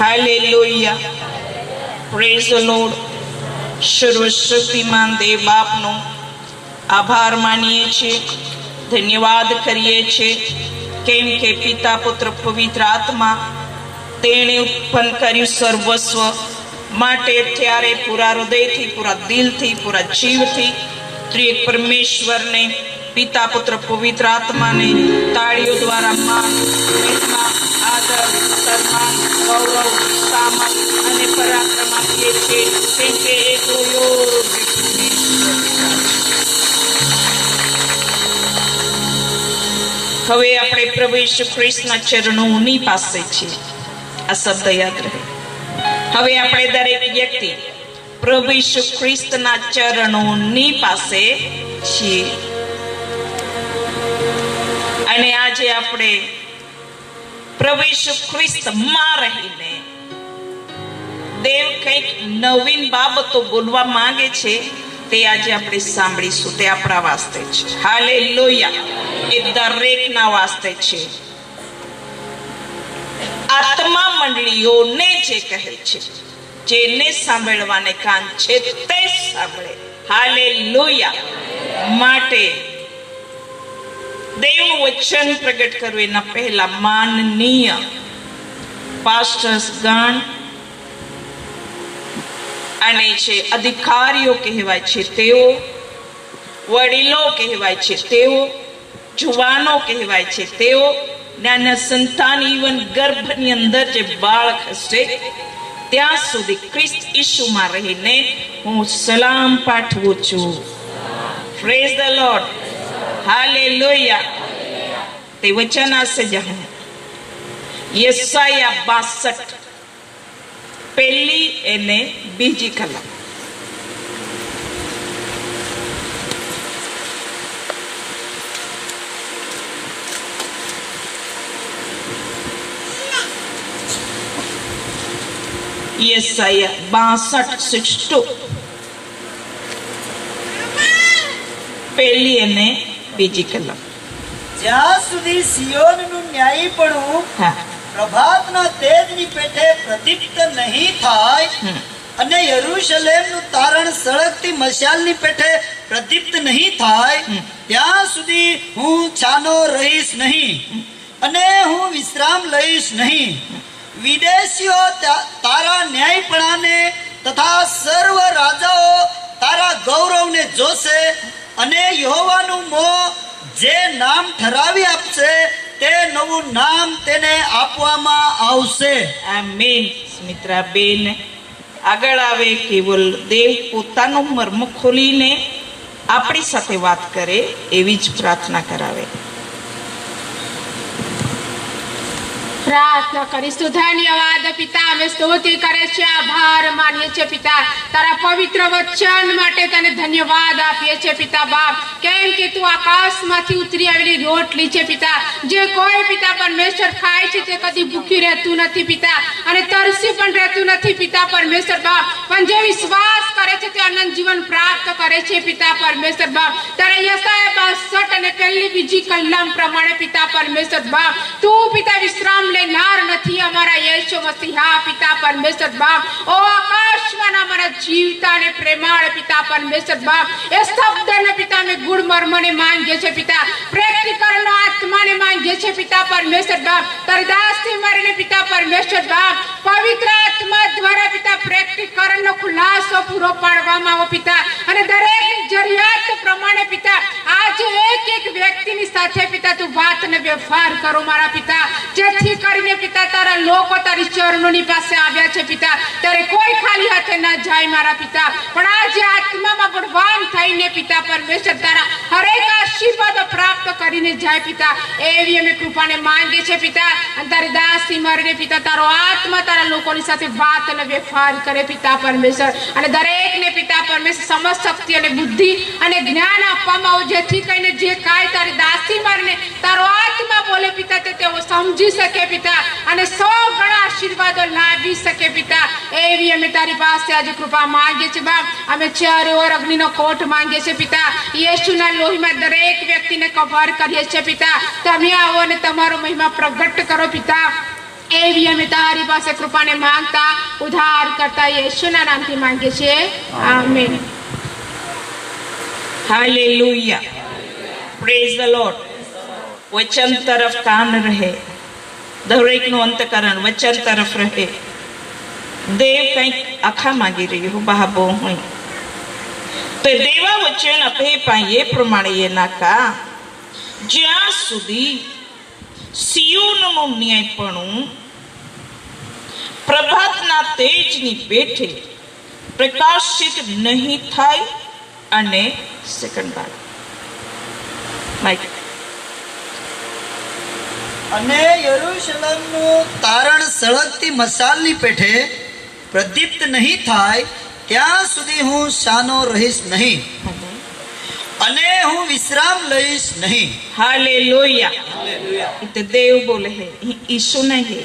Hallelujah, praise the Lord. સર્વશક્તિમાન દેવ બાપનો આભાર માનીએ છીએ, ધન્યવાદ કરીએ છીએ, કેમ કે પિતા પુત્ર પવિત્ર આત્મા તેણે ઉત્પન્ન કર્યું સર્વસ્વ માટે અત્યારે પૂરા હૃદયથી, પૂરા દિલથી, પૂરા જીવથી ત્રિએક પરમેશ્વરને, પિતા પુત્ર પવિત્ર આત્માને તાળીઓ દ્વારા માન, મહિમા, આદર, સન્માન, ગૌરવ, સામર્થ અને પરાક્રમ આપીએ છીએ, કેમ કે એકલો યોગ્ય પરમેશ્વર. હવે આપણે પ્રભુ ઈસુ ખ્રિસ્તના ચરણોની પાસે છીએ. આ શબ્દ યાદ રહે. હવે આપણે દરેક વ્યક્તિ પ્રભુ ઈસુ ખ્રિસ્તના ચરણોની પાસે છીએ. અને આજે આપણે પ્રભુ ઈસુ ખ્રિસ્તમાં રહીને દેવ કંઈક નવીન બાબતો બોલવા માંગે છે, તે આજે આપણે સાંભળીશું. તે આપણા વાસ્તે છે. હાલેલુયા, એ દરેકના વાસ્તે છે. આત્મા મંડળીઓને જે કહે છે, જેને સાંભળવાને કાન છે તે સાંભળે. હાલેલુયા. માટે દેવનું વચન પ્રગટ કરવું એના પહેલા માનનીય પાસ્ટર્સ ગણ અને જે અધિકારીઓ કહેવાય છે તેઓ, વડીલો કહેવાય છે તેઓ, જુવાનો કહેવાય છે તેઓ, નાના સંતાન, ઇવન ગર્ભની અંદર જે બાળક હશે ત્યાં સુધી ખ્રિસ્ત ઈસુમાં રહીને હું સલામ પાઠવું છું. Praise the lord. હાલેલુયા. તે વચન આસે જહાં યશાયા 62 પહેલી અને બીજી કલમ. યશાયા 62:62 પહેલી અને બીજી કલમ. જ્યાં સુધી સિયોનનું ન્યાયીપણું પ્રભાતના તેજની પેઠે પ્રદીપ્ત નહીં થાય અને યરૂશલેમનું તારણ સળગતી મશાલની પેઠે પ્રદીપ્ત નહીં થાય, ત્યાં સુધી હું છાનો રહીશ નહીં અને હું વિશ્રામ લઈશ નહીં. વિદેશીઓ તારા ન્યાયપણાને તથા સર્વ રાજાઓ તારા ગૌરવને જોશે અને યહોવાનું મોં જે નામ ઠરાવી આપશે તે નવું નામ તેને આપવામાં આવશે. આમીન. મિત્રા બેન આગળ આવે, કેવલ દેવ પોતાનો મર્મ ખોલીને આપણી સાથે વાત કરે એવી જ પ્રાર્થના કરાવે. પ્રાર્થના કરીશું. ધન્યવાદ પિતા, અમે સ્તુતિ કરે છે, આભાર માનીએ છીએ પિતા, તારા પવિત્ર વચન માટે તને ધન્યવાદ આપીએ છીએ પિતા બાપ, કેમ કે તું આકાશમાંથી ઉતરી આવેલી રોટલી છે પિતા, જે કોઈ પિતા પરમેશ્વર ખાય છે તે કદી ભૂખી રહેતું નથી પિતા, અને તરસી પણ રહેતું નથી પિતા પરમેશ્વર બાપ, પણ જે વિશ્વાસ કરે છે તે અનંત જીવન પ્રાપ્ત કરે છે પિતા પરમેશ્વર બાપ. તારા યશાયા 62 અને પહેલી બીજી કલમ પ્રમાણે પિતા પરમેશ્વર બાપ, તું પિતા વિશ્રામ લેનાર નથી, અમારા યેશુ મસીહા પિતા પરમેશ્વર બાપ. ઓ આકાશમાં અમારા જીવતા અને પ્રેમાળ પિતા પરમેશ્વર બાપ, એ શબ્દને પિતા અમે ગુણ મર્મને માંગીએ છીએ પિતા, પ્રેક્ટિકલનો આત્માને માંગીએ છીએ પિતા પરમેશ્વર બાપ. તારી દાસથી મારીને પિતા પરમેશ્વર બાપ, પવિત્ર આત્મા દ્વારા પિતા પ્રેક્ટિકલનો ખુલાસો પૂરો પાડવામાં આવો પિતા, અને દરેક જરૂરિયાત પ્રમાણે પિતા આજે એક વ્યક્તિની સાથે પિતા તું વાત ને વ્યવહાર કરો મારા પિતા, જેથી કરીને પિતા તારા લોકો તારી ચરણોની પાસે આવ્યા છે પિતા, ત્યારે કોઈ ખાલી હાથે ના જાય મારા પિતા, પણ આજે આત્મામાં બળવાન થઈને પિતા પરમેશ્વર તારા હરેક આશીર્વાદ પ્રાપ્ત કરીને જાય પિતા, એવી અમે કૃપાને માંગીએ છીએ પિતા. અને તારી દાસી મારીને પિતા તારો આત્મા તારા લોકોની સાથે વાત અને વ્યવહાર કરે પિતા પરમેશ્વર, અને દરેકને પિતા પરમેશ્વર સમસ્ત શક્તિ અને બુદ્ધિ અને જ્ઞાન આપવામાં આવો, જેથી કરીને જે કાંઈ તારી દાસી મારીને તારો આત્મા બોલે પિતા તે તેઓ સમજી શકે પિતા, અને 100 ગણા આશીર્વાદો લાવી શકે પિતા, એવી અમે તારી પાસે આજે કૃપા માંગીએ છીએ બાપ. અમે ચારે ઓર અગ્નિનો કોટ માંગીએ છીએ પિતા, યેશુના લોહીમાં દરેક વ્યક્તિને કવર કરીએ છીએ પિતા. તમે આવો અને તમારો મહિમા પ્રગટ કરો પિતા, એવી અમે તારી પાસે કૃપાને માંગતા ઉદ્ધાર કરતા યેશુના નામથી માંગીએ છીએ amen. Hallelujah, praise the Lord. वचन तरफ कान रहे, દરેકનું અંતકરણ વચન તરફ રહે. દેવ કંઈક આખા માંગી રહ્યો બાબો હોય તો દેવા વચન આપે પાઈએ પ્રમાણે એ નાકા જ્યાં સુધી સિયોનનું ન્યાયપણું પ્રભાતના તેજની પેઠે પ્રકાશિત નહીં થાય. અને સેકન્ડ બાદ માઈક. અને યરૂશલેમનું તારણ સળગતી મસાલની પેઠે પ્રદીપ્ત નહીં થાય ત્યાં સુધી હું શાનો રહીશ નહીં અને હું વિશ્રામ લઈશ નહીં. हालेलुया. तो देव बोले है, यीशु नहीं,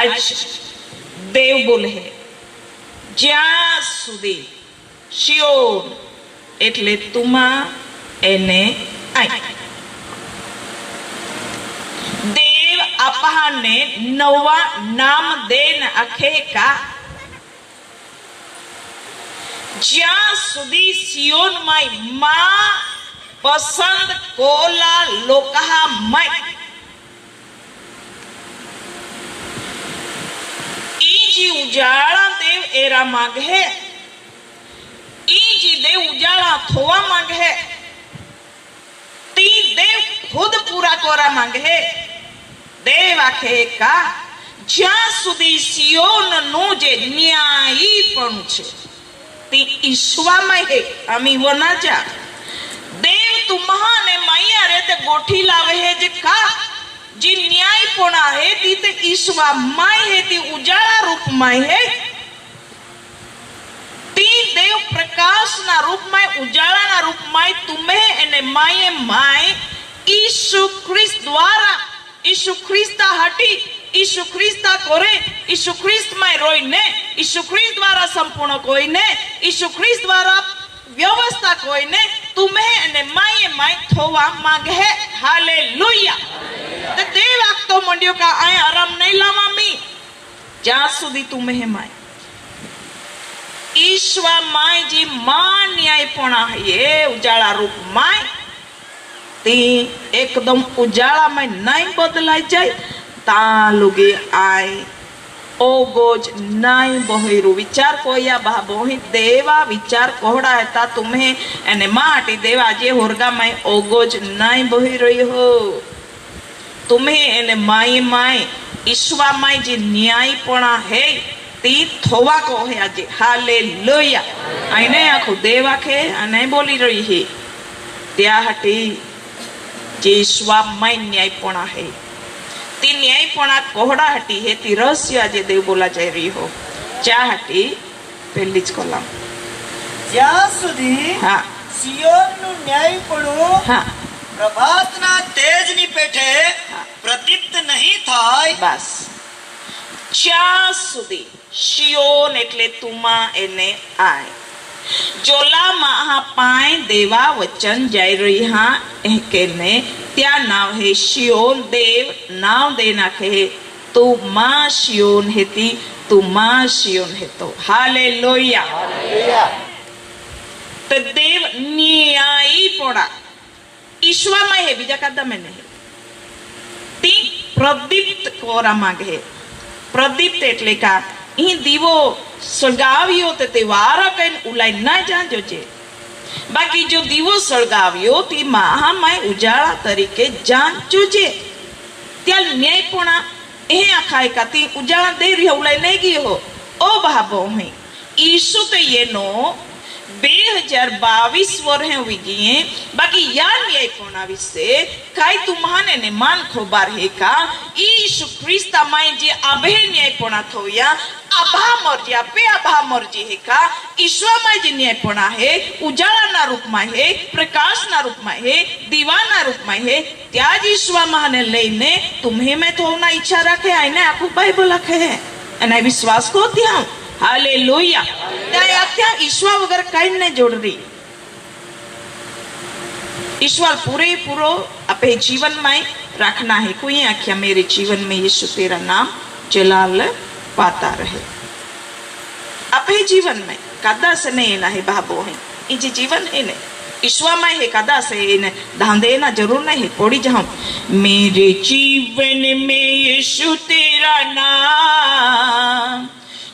आज देव बोले है જ્યાં સુધી શિયોન એટલે તુમા એને આઈ. દેવ આપણને નવા નામ દેન આખે કા જ્યાં સુધી સિયોન માં પસંદ કોલા લોકા મય ઈજી ઉજાળા દેવ એરા માંગે ઈજી દેવ ઉજાળા થોવા માંગે તી દેવ ખુદ પૂરા કોરા માંગે. દેવ આખે કા જ્યાં સુધી સિયોન નું જે ન્યાયી પણ છે તે ઈશ્વરમાં હે અમી વના જા દેવ તુમ્હાને માયા રે તે ગોઠી લાવે હે જે કા જે ન્યાયપણા હે તી તે ઈશ્વરમાં હે તી ઉજાળા રૂપમાં હે તી દેવ પ્રકાશના રૂપમાં ઉજાળાના રૂપમાં તુમે એને માયે માય ઈસુ ખ્રિસ્ત દ્વારા ઈસુ ખ્રિસ્તા હટી ઈસુ ખ્રિસ્તા કોરે ઈસુ ખ્રિસ્તમાં રોઈને ઈસુ ખ્રિસ્ત દ્વારા સંપૂર્ણ કોઈને ઈસુ ખ્રિસ્ત દ્વારા વ્યવસ્થા કોઈને તુમે એને માયે માય થોવા માંગે. હાલેલુયા. તો દેવ આખતો મંડ્યો કા આ આરામ નહીં લાવામી જ્યાં સુધી તુમે હે માય ઈશ્વર માય જી માં ન્યાયપણા હે ઉજાળા રૂપ માય તે એકદમ ઉજાળામાં નહીં બદલાઈ જાય તાલુગે આય ઓગોજ નહીં બહેરું વિચાર કોયા બાબોહી દેવા વિચાર કોહડા હતા તુમે એને માટી દેવા જે હોરગામાં ઓગોજ નહીં બહી રહ્યો તુમે એને માય માય ઈશ્વરમાં જે ન્યાયપણા હે તે થોવા કહે આજે. હાલેલુયા. આને આખું દેવા કે અને બોલી રહી હે ત્યાં હટી જે ઈશ્વરમાં ન્યાયપણા હે તે ન્યાયપણા કોહડા હટી હે તે રહસ્ય આજે દેવ બોલા જઈ રહી હો ચા હટી પહેલી જ કલમ જ્યાં સુધી હા સિયોનનું ન્યાયપણું હા પ્રભાતના તેજની પેઠે પ્રદીપ્ત નહીં થાય બસ જ્યાં સુધી શિયોન એટલે તુમા એને આય જોલા મહાપાય દેવા વચન જઈ રહી હા કેને ત્યાં નાવ હે શિયોન દેવ નાવ દે નાખે તું માં શિયોન હેતી તું માં શિયોન હેતો. હાલેલુયા. તો દેવ ન્યાયી પોડા ઈશ્વરમાં હે બીજા કાદા મેં નહીં તી પ્રદીપ્ત કોરા માંગે. પ્રદીપ્ત એટલે કા અહીં દીવો સળગાવ્યો તો તે વારા કઈ ઉલાઈ ના જાજો છે બાકી જો દીવો સળગાવ્યો તે મહામાય ઉજાળા તરીકે જાંચો છે ત્યાં ન્યાયપણા એ આખા એકાથી ઉજાળા દે રહ્યો ઉલાઈ નહીં ગયો ઓ બાબો હે ઈસુ તો એનો 2022 વર્ષે વીગીએ બાકી યાર ન્યાયપણા વિશે કાઈ તુમ્હાને ને માન ખોબાર હે કા ઈસુ ખ્રિસ્તા માય જે આભે ન્યાયપણા થોયા આભા મરજી આપે આભા મરજી હે કા ઈશ્વરમાં જે ન્યાયપણા હે ઉજાળાના રૂપમાં હે પ્રકાશના રૂપમાં હે દીવાના રૂપમાં હે ત્યાં જ ઈશ્વરમાં લઈને તુમ્હે મેં થોના ઈચ્છા રાખે આઈને આખું બાઇબલ લખે હે અને વિશ્વાસ કો ત્યાં. हालेलुया. ત્યાં ઈશ્વર વગર કઈ ન જોડરી ईश्वर पूरे पूरो अपने जीवन में रखना है. कोई आख्या मेरे जीवन में यीशु तेरा नाम जलाल पाता रहे। आपे जीवन में कदा से नहीं ना है बाबो है ये जे जीवन है ने ईश्वर में है कदा से ने ध्यान देना जरूर नहीं पड़ी जाऊं। मेरे जीवन में यीशु तेरा नाम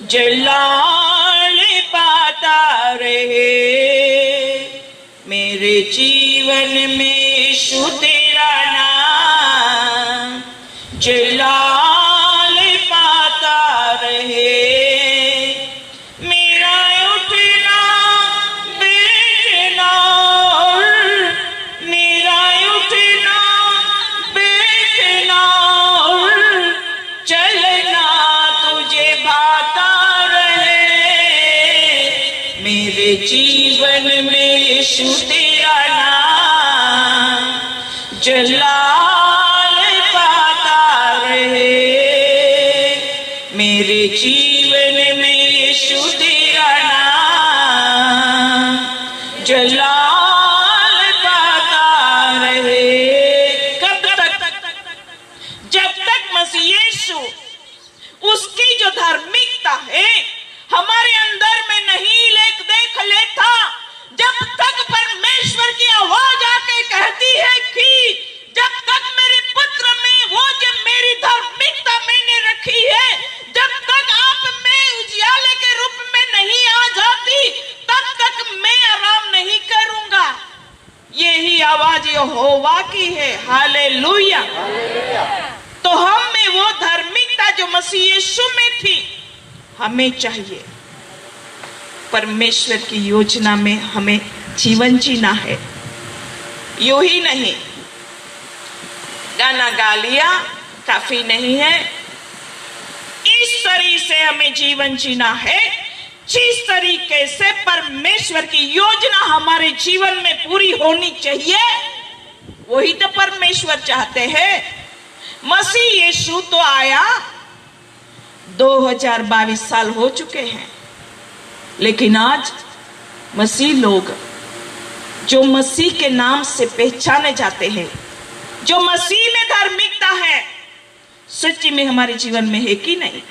जलाल पाता रहे। मेरे जीवन में यीशु तेरा नाम जलाल पाता रहे। मेरा उठना बैठना और मेरा उठना बैठना और चलना तुझे भाता रहे। मेरे जीवन में यीशु तेरा नाम जलाल पाता रहे। मेरे जीवन में यीशु तेरा नाम जलाल पाता रहे। कब तक? जब तक मसीह यीशु उसकी जो धार्मिकता है हमारे अंदर में नहीं देख लेता, जब तक परमेश्वर की आवाज आके कहती है कि जब तक मेरे पुत्र में वो जो मेरी धार्मिकता मैंने रखी है जब तक आप में उजियाले के रूप में नहीं आ जाती तब तक मैं आराम नहीं करूंगा। यही आवाज यहोवा की है। हालेलुया। तो हम में वो धार्मिकता जो मसीह यीशु में थी हमें चाहिए। परमेश्वर की योजना में हमें जीवन जीना है। यू ही नहीं गाना गा लिया काफी नहीं है। इस तरीके से हमें जीवन जीना है जिस तरीके से परमेश्वर की योजना हमारे जीवन में पूरी होनी चाहिए। वही तो परमेश्वर चाहते हैं। मसीह यीशु तो आया 2022 साल हो चुके हैं, लेकिन आज मसीह लोग जो मसीह के नाम से पहचाने जाते हैं, जो मसीह में धार्मिकता है, सच्ची में हमारे जीवन में है कि नहीं?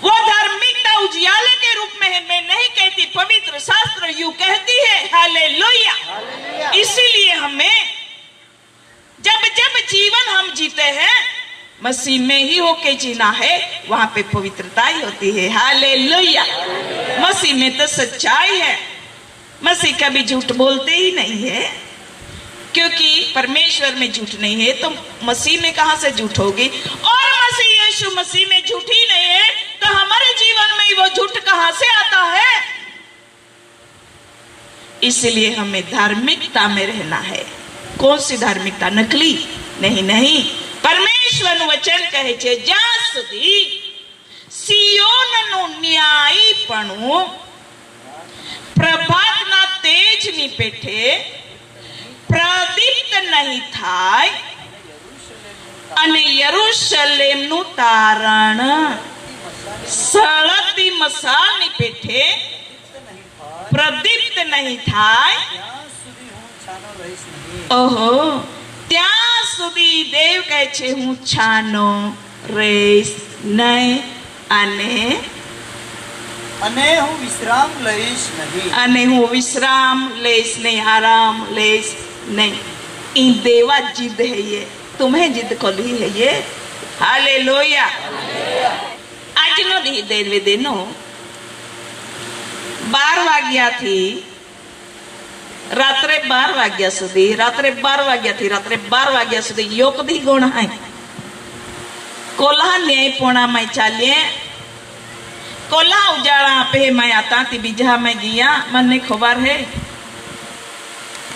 वो धार्मिकता उजियाले के रूप में है। मैं नहीं कहती, पवित्र शास्त्र यूं कहती है। हालेलुया। इसीलिए हमें जब जब जीवन हम जीते हैं मसीह में ही होके जीना है। वहां पे पवित्रता ही होती है। हालेलुया। मसीह में तो सच्चाई है। मसीह कभी झूठ बोलते ही नहीं है, क्योंकि परमेश्वर में झूठ नहीं है तो मसीह में कहां से झूठ होगी। और मसीह यीशु मसीह में झूठ ही नहीं है तो हमारे जीवन में वो झूठ कहां से आता है। इसलिए हमें धार्मिकता में रहना है। कौन सी धार्मिकता? नकली नहीं। परमेश्वर वचन कहे छे જ્યાં સુધી સિયોનનું ન્યાયપણું પ્રભાતના તેજની પેઠે પ્રદીપ્ત નહીં થાય અને યરુશલેમનું તારણ સળગતી મશાલની પેઠે પ્રદીપ્ત નહીં થાય। ઓહો, ત્યાં સુધી દેવ કહે છે હું છાનો રહીશ નહીં અને હું વિશ્રામ લઈશ નહીં। आराम लईश नहीं। ई देवा जिद है ये, तुम्हें जिद खोली है ये। हालेलुया। आज नो दी देवे देनो 12 વાગ્યા થી રાત્રે 12 વાગ્યા સુધી રાત્રે 12 વાગ્યા સુધી યોગ દી ગુણ है। कोल्हा न्याय पोणा में चालिए कोल्हा उजाड़ा पे मैं आता ती बीजा में गिया मन खबर है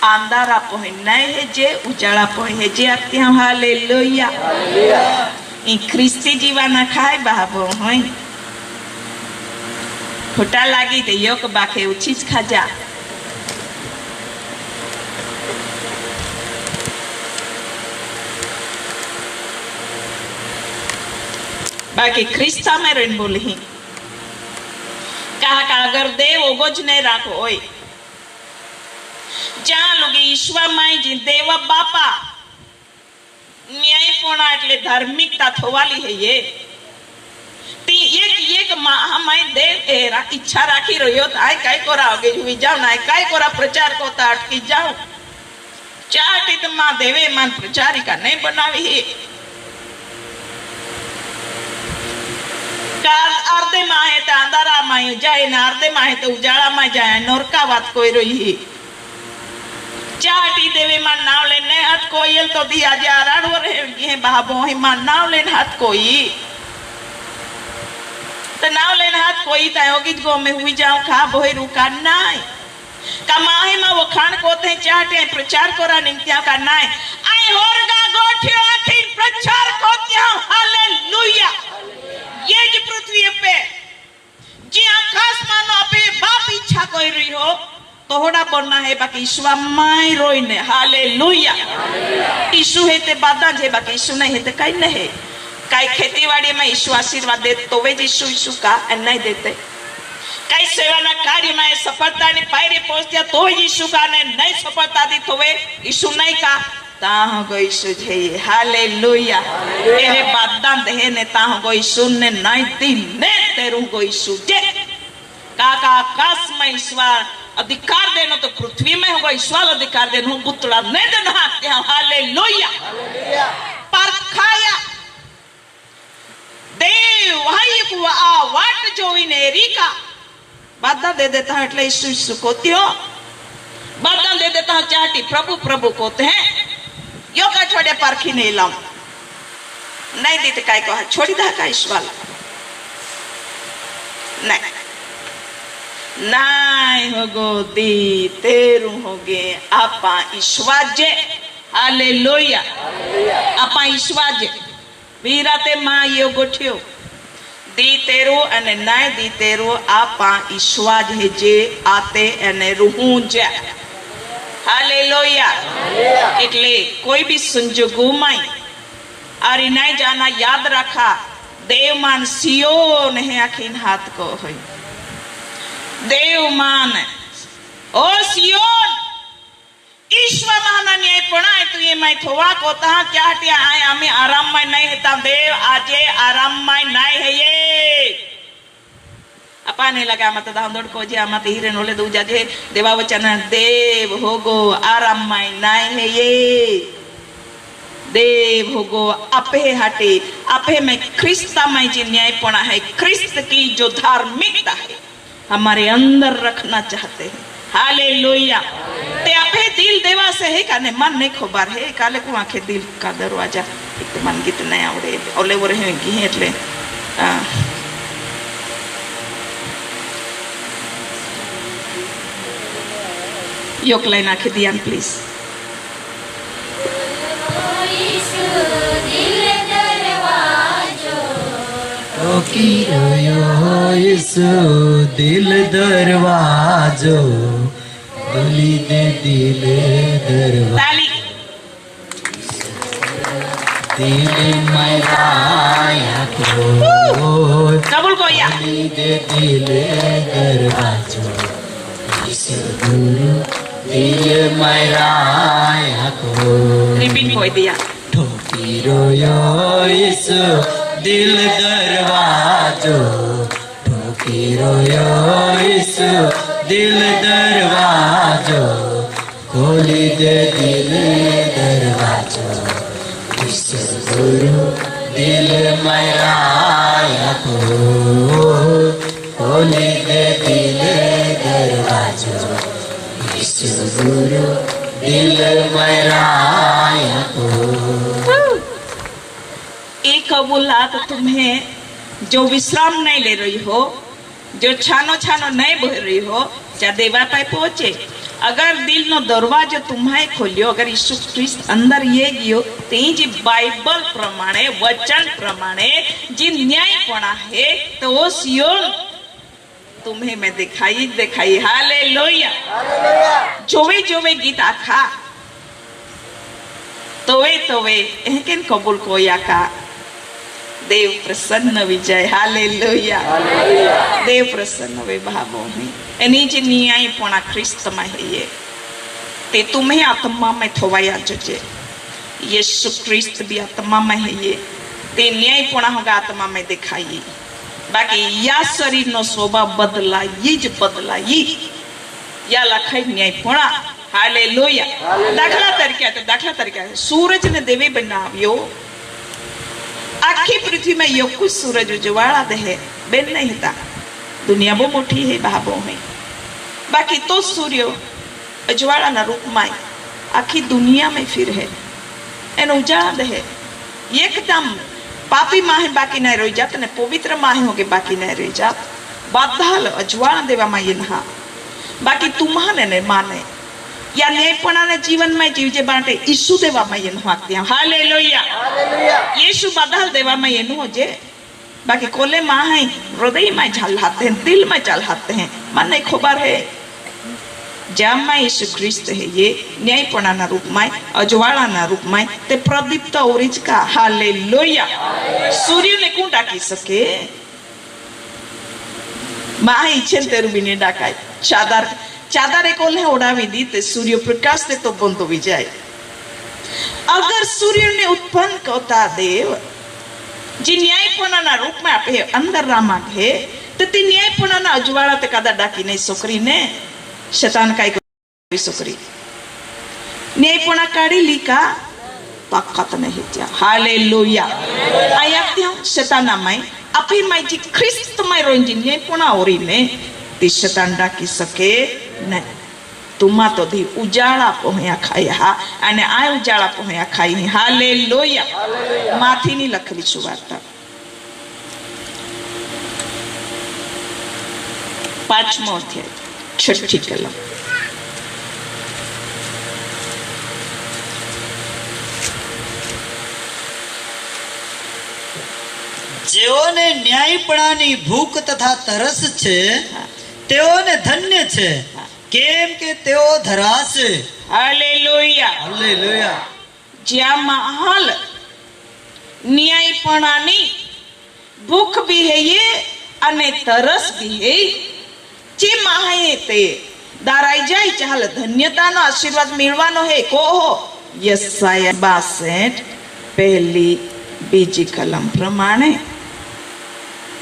आंदारा पोहे नहीं है जे उजाड़ा पोहे है जे आती हम। हालेलुया। ई ख्रिस्ती जीवाना खाए बाबो होई खोटा लागी ते योक बाखे उचीज खा जा। बाकी ख्रिस्ता में रन बोली कहा का अगर देव ओगोज ने राखो होय ज्યાં लोग ईश्वर में जी देव बापा न्यायपूर्ण એટલે ધાર્મિકતા થવાલી है ये हमारे देव एरा इच्छा राखी रही हो आय काय कोरा आगे हुई जाओ ना काय कोरा प्रचार को अटकी जाओ चाटी तो माँ देवे मान प्रचारिका नहीं बनावी है अर्धे माहे तो अंधारा माहे जाए ना अर्धे माहे तो उजाला में जाए नोरका बात कोई रही है चाटी देवे मान नाव लेने हाथ कोई तो दिया जा रहा है बाबो ही मान नाव लेने हाथ कोई तो नाव लेने हाथ कोई तायोगी गो में हुई जाऊं खा बोहे रुका नाय कमाहे में वो खान कोते चाहते हैं प्रचार कोरा निंत्या का नाय आई होरगा गोठियो आखिर प्रचार कोत्या हालेलुया ये जी पृथ्वी पे जी आकाश मानो पे बाप इच्छा कोई रही हो तो होड़ा बनना है बाकी ईश्वर माय रोइने हालेलुया ईशु है ते बादा जे बाकी ईशु नहीं है ते कहीं नहीं कई खेतीबाड़ी में ईशु आशीर्वाद दे तो वे ईशु का नहीं देते कई सेवा ना कार्य में सफलता नहीं पायरे पहुंच दिया तो ईशु का ने नहीं सफलता दी तो वे ईशु नहीं का ताह गो ईशु जे हालेलुया तेरे बादाम दे ने ताह गो ईशु ने नहीं दी ने तेरू गो ईशु जे काका आकाश में ईश्वर अधिकार देनो तो पृथ्वी में होगा ईश्वर अधिकार देनो पुतला नहीं देना हालेलुया पर खाया देव भाई को आ वाट जो इनेरी का बाधा दे देता है એટલે ઈસુ ઈસુ કોત્યો બાધા દે દેતા है चाहती प्रभु प्रभु कोते हैं यो का छोड़े परखी नहीं लाऊं नहीं दी तो काय को छोड़ी दा का ईश्वर नहीं नहीं होगो दी तेरू होगे आपा ईश्वर जे हालेलुया आपा ईश्वर जे वीराते मां यो गोठियो दी तेरो अने नाय दी तेरो आपा ईश्वर है जे आते अने रूहू जे हालेलुया એટલે કોઈ भी संजोगों में अरे नहीं जाना याद रखा देवमान सियोन है अखिन हाथ को है देवमान ओ सियोन ईश्वर महाना न्याय पणाय तू ये मैं थोवा को ता क्या हटिया आए हमें आराम में नहीं है ता देव आजे आराम में नहीं है ये अपाने लगा मत दांदोड़ को जे मत हीरे नोले दू जाजे देवा वचन देव होगो आराम में नहीं है ये देव होगो अपे हटे अपे में ख्रिस्ता में जी न्याय पणा है ख्रिस्त की जो धार्मिकता है हमारे अंदर रखना चाहते हैं हालेलुया ते आपे दिल देवा से है काने मन नहीं खबर है काले को आंखे दिल का दरवाजा एक मन गीत नहीं आवड़े ओले वो रहे गी એટલે योक लाइन आंखे दियान प्लीज यीशु दिल दरवाजो बोली दे दिल दरवाजो दिल मेरा कबूल को या बोली दे दिल दरवाजो यीशु गुरु दिल मेरा रिपीट कोई दिया ठोकी रोयो यीशु दिल दरवाजो ठोकी रोयो यीशु दिल दरवाजो खोली दे दिल दरवाजो यीशु गुरु दिल मेरा खोली दे दिल दरवाजो यीशु गुरु दिल मेरा एक कबूलात तुम्हें जो विश्राम नहीं ले रही हो जो छानो छानो नहीं बह रही हो जा देवा पाए पहुंचे अगर दिल नो दरवाजो तुम्हें खोलियो अगर यीशु ख्रिस्त अंदर ये गयो ते जी बाइबल प्रमाणे वचन प्रमाणे जी न्याय पड़ा है तो वो सियोन तुम्हें मैं दिखाई हालेलुया जोवे जोवे गीत आखा तोवे एहकेन कबूल कोया का देव प्रसन्न विजय हालेलुया देव प्रसन्न वे भावो में एनी जे न्याय पणा ख्रिस्त में है ये ते तुम्हें आत्मा में थोवाया जजे यीशु ख्रिस्त भी आत्मा में है ये ते न्याय पणा होगा आत्मा में दिखाई बाकी या शरीर नो स्वभाव बदलाई ज बदलाई या लखाई न्यायपणा हालेलुया दाखला तरीके सूरज ने देवी बनाव्यो आखी पृथ्वी में यो कुछ सूरज उजवाड़ा दे बेन नहीं था दुनिया वो मोटी है बाबो में बाकी तो सूर्य अजवाड़ा ना रूप में आखी दुनिया में फिर है एन उजाड़ा दे एकदम पापी माहे बाकी नहीं रही जात ने पवित्र माहे होगे बाकी नहीं रही जात बादल अजवाड़ा देवा में ये नहा बाकी तुम्हारे ने माने या न्यायपणा ने जीवन में जीवजे बाटे ईशु देवा में ये नहाते हैं हालेलुया यीशु बादल देवा में ये नहोजे बाकी कोले माँ है हृदय में झलहाते हैं दिल में झलहाते हैं मन नहीं खबर है जब मैं यीशु ख्रिस्त है ये न्यायपणा ना रूप में अजवाड़ा ना रूप में ते प्रदीप्त ओरिज का हालेलुया सूर्य ने कौन डाकी सके माँ इच्छे तेरू भी नहीं डाकाय चादर एक ओले उड़ावी दी ते सूर्य प्रकाश से तो बंद हो जाए अगर सूर्य ने उत्पन्न करता देव जी न्यायपणा ना रूप में आपे अंदर रामा है तो ती न्यायपणा ना अजवाड़ा ते कदा डाकी नहीं सोकरी ने शैतान का कोई सोकरी न्यायपणा काढ़ी ली का ताकत नहीं जा हालेलुया आयात हम शैतान में आपे मैं जी ख्रिस्त में रोंजी न्यायपणा ओरी ने ती शैतान डाकी सके नहीं तुमा तो धी उजाड़ा पोहया खाया अने आ उजाड़ा पोहया खाई हालेलुया माथी नी लखली सुवार्ता 5मो अध्याय 6ठी कलम જેઓને ન્યાયપણાની ભૂખ તથા તરસ છે તેઓને ધન્ય છે કેમ કે તેઓ ધરાશે હાલેલુયા હાલેલુયા જ્યાં महाल ન્યાયપણાની ભૂખ भी है ये અને તરસ भी है જે માહે તે દારાઈ જાય ચાલ ધન્યતાનો આશીર્વાદ મેળવાનો હે કોહો યસાયા 62 પહેલી બીજી કલમ પ્રમાણે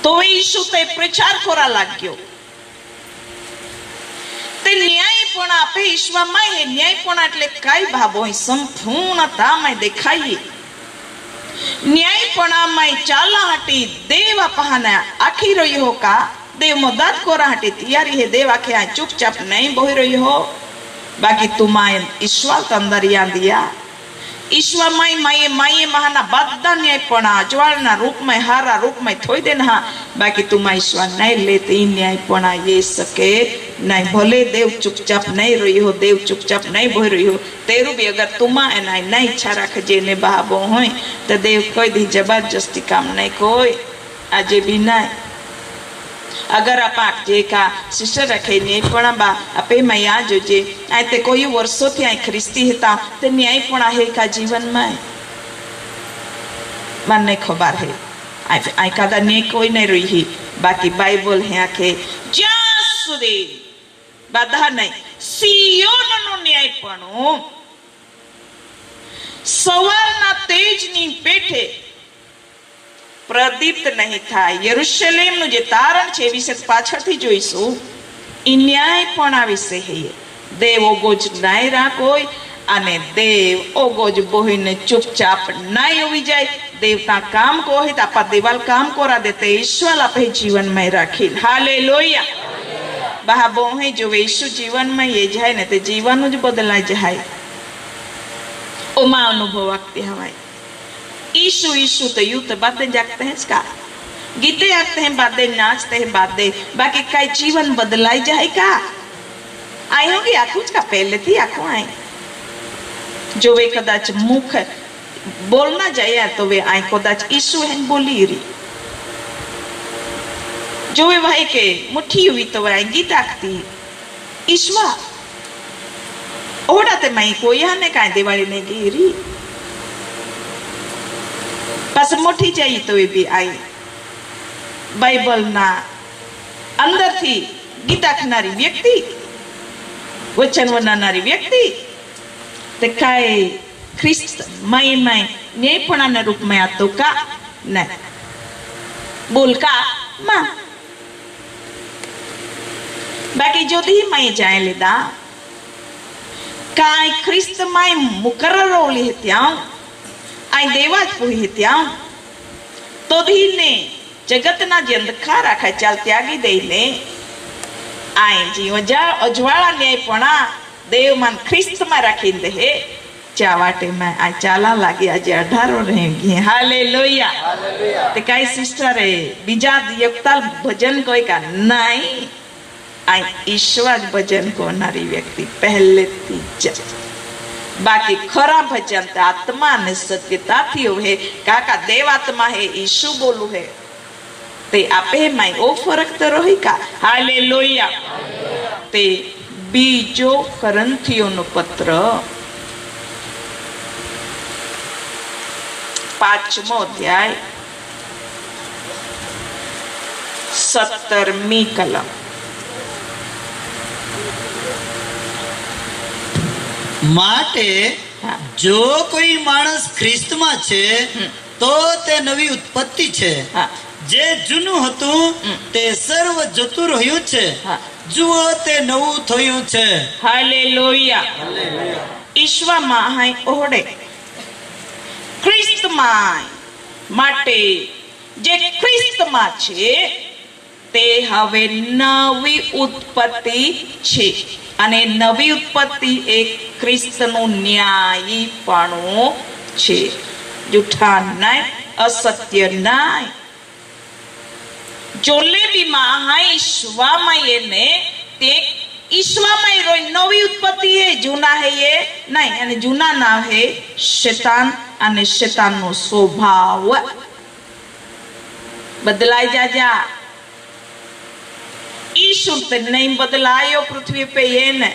તો ઈસુ તે પ્રચાર કરવા લાગ્યો તે ન્યાયપણા આપે ઈશ્વરમાં હે ન્યાયપણા એટલે કઈ ભાબો સંપૂર્ણતામાં દેખાઈએ न्यायपणामाय चालाहाटी देव अपहाना आखी रही हो का देव मदद को राहटी तैयारी है देव आखे आ चुपचाप नहीं बोही रही हो बाकी तुम्हारे ईश्वर अंदर या दिया ईश्वर माई माये माये महाना बद्दा न्यायपणा अजवाळना रूप में हारा रूप में थोई देना बाकी तुम्हारा ईश्वर नहीं लेते न्यायपणा ये सके नहीं भले देव चुपचाप नहीं रही हो देव चुपचाप नहीं बोही रही हो तेरू भी अगर तुमा एना नहीं इच्छा रख जे ने बाबो होय तो देव कोई दी जबरदस्ती काम नहीं कोई आजे भी नहीं अगर आप जे का सिस्टर रखे न्यायपणा बा अपे मैया जो जे आते कोई वर्षों थी आई ख्रिस्ती हेता ते न्यायपणा है का जीवन में मन नहीं खबर है आई कदा ने कोई नहीं रही ही बाकी बाइबल है आखे ज्यां सुधी बाधा नहीं सियोन नो न्यायपणो सवारना तेजनी पेठे प्रदीप्त नहीं था यरूशलेम नु जे तारण छे विશે પાછળથી જોઈશું ઈ ન્યાયપણા વિશે હે દેવ ઓગોજ નાય રાખોય અને દેવ ઓગોજ બોહીને ચૂપચાપ નાય હોવી જાય દેવતા કામ કોહે તો આપા દેવાલ કામ કોરા દેતે ઈશ્વર આપે जीवन में રાખી हालेलुया બા બોહે જો ઈશુ जीवन में ये જાય ને તે જીવન જ બદલાઈ જાય ઓમાં અનુભવ આખતે હવાય ईशु ईशु तो यूं तो बातें जागते हैं इसका गीते आते हैं बातें नाचते हैं बातें बाकी कई जीवन बदलाई जाएगा आई होगी आंखों का पहले थी आंखों आई जो वे कदाच मुख बोलना जाए तो वे आई कदाच ईशु है बोली रही जो वे भाई के मुट्ठी हुई तो वे आई गीत आखती ईश्वर ओढ़ाते मैं कोई यहाँ ने कहा दिवाली नहीं गिरी बस मोटी चाहिए तो ये भी आई बाइबल ना अंदर थी गीता खनारी व्यक्ति वचन वनानारी व्यक्ति ते काय ख्रिस्त माय न्यायपणा ना रूप में आतो का नहीं बोल का માં બાકી જો દી માય જાય લીધા કાય ખ્રિસ્ત માય મુકરરો લી ત્યાં આય દેવા જ પોહી ત્યાં તો ધીને જગતના જે અંધકાર આખા ચાલ ત્યાગી દઈને આય જીવ અજવાળા ન્યાયપણા દેવમાન ખ્રિસ્તમાં રાખીને દે ચા વાટે માં આ ચાલા લાગે આજે 18 રહી ગઈ હાલેલુયા તે કાઈ સિસ્ટર એ બીજા યોગતાલ ભજન કોઈ કા નહીં આ ઈશ્વર ભજન કોનારી વ્યક્તિ પહેલેથી જ બાકી ખરા ભજન તે આત્મા ને સત્યતાથી હે કાકા દેવ આત્મા હે ઈશુ બોલું હે તે આપે માં ઓ ફરક તો રહી કા હાલેલુયા તે બીજો કરંથીઓનો પત્ર 5મો અધ્યાય 17મી કલમ માટે જો કોઈ માણસ ખ્રિસ્તમાં છે તો તે નવી ઉત્પત્તિ છે જે જૂનું હતું તે સર્વ જતું રહ્યું છે જુઓ તે નવું થયું છે હાલેલુયા ઈશ્વરમાં હાય ઓહડે ખ્રિસ્તમાં માટે જે ખ્રિસ્તમાં છે તે હવે નવી ઉત્પત્તિ છે અને નવી ઉત્પત્તિ એ ખ્રિસ્તનું ન્યાયીપણું છે જૂઠા નહીં અસત્ય નહીં જોલે બીમાં હાય ઈશ્વરમાં એને તે ઈશ્વરમાં રોય નવી ઉત્પત્તિ હે જૂના હે એ નહીં અને જૂના નામ હે શૈતાન અને શૈતાનનો સ્વભાવ બદલાઈ જા ઈશુ તે નહીં બદલાયો પૃથ્વી पे એને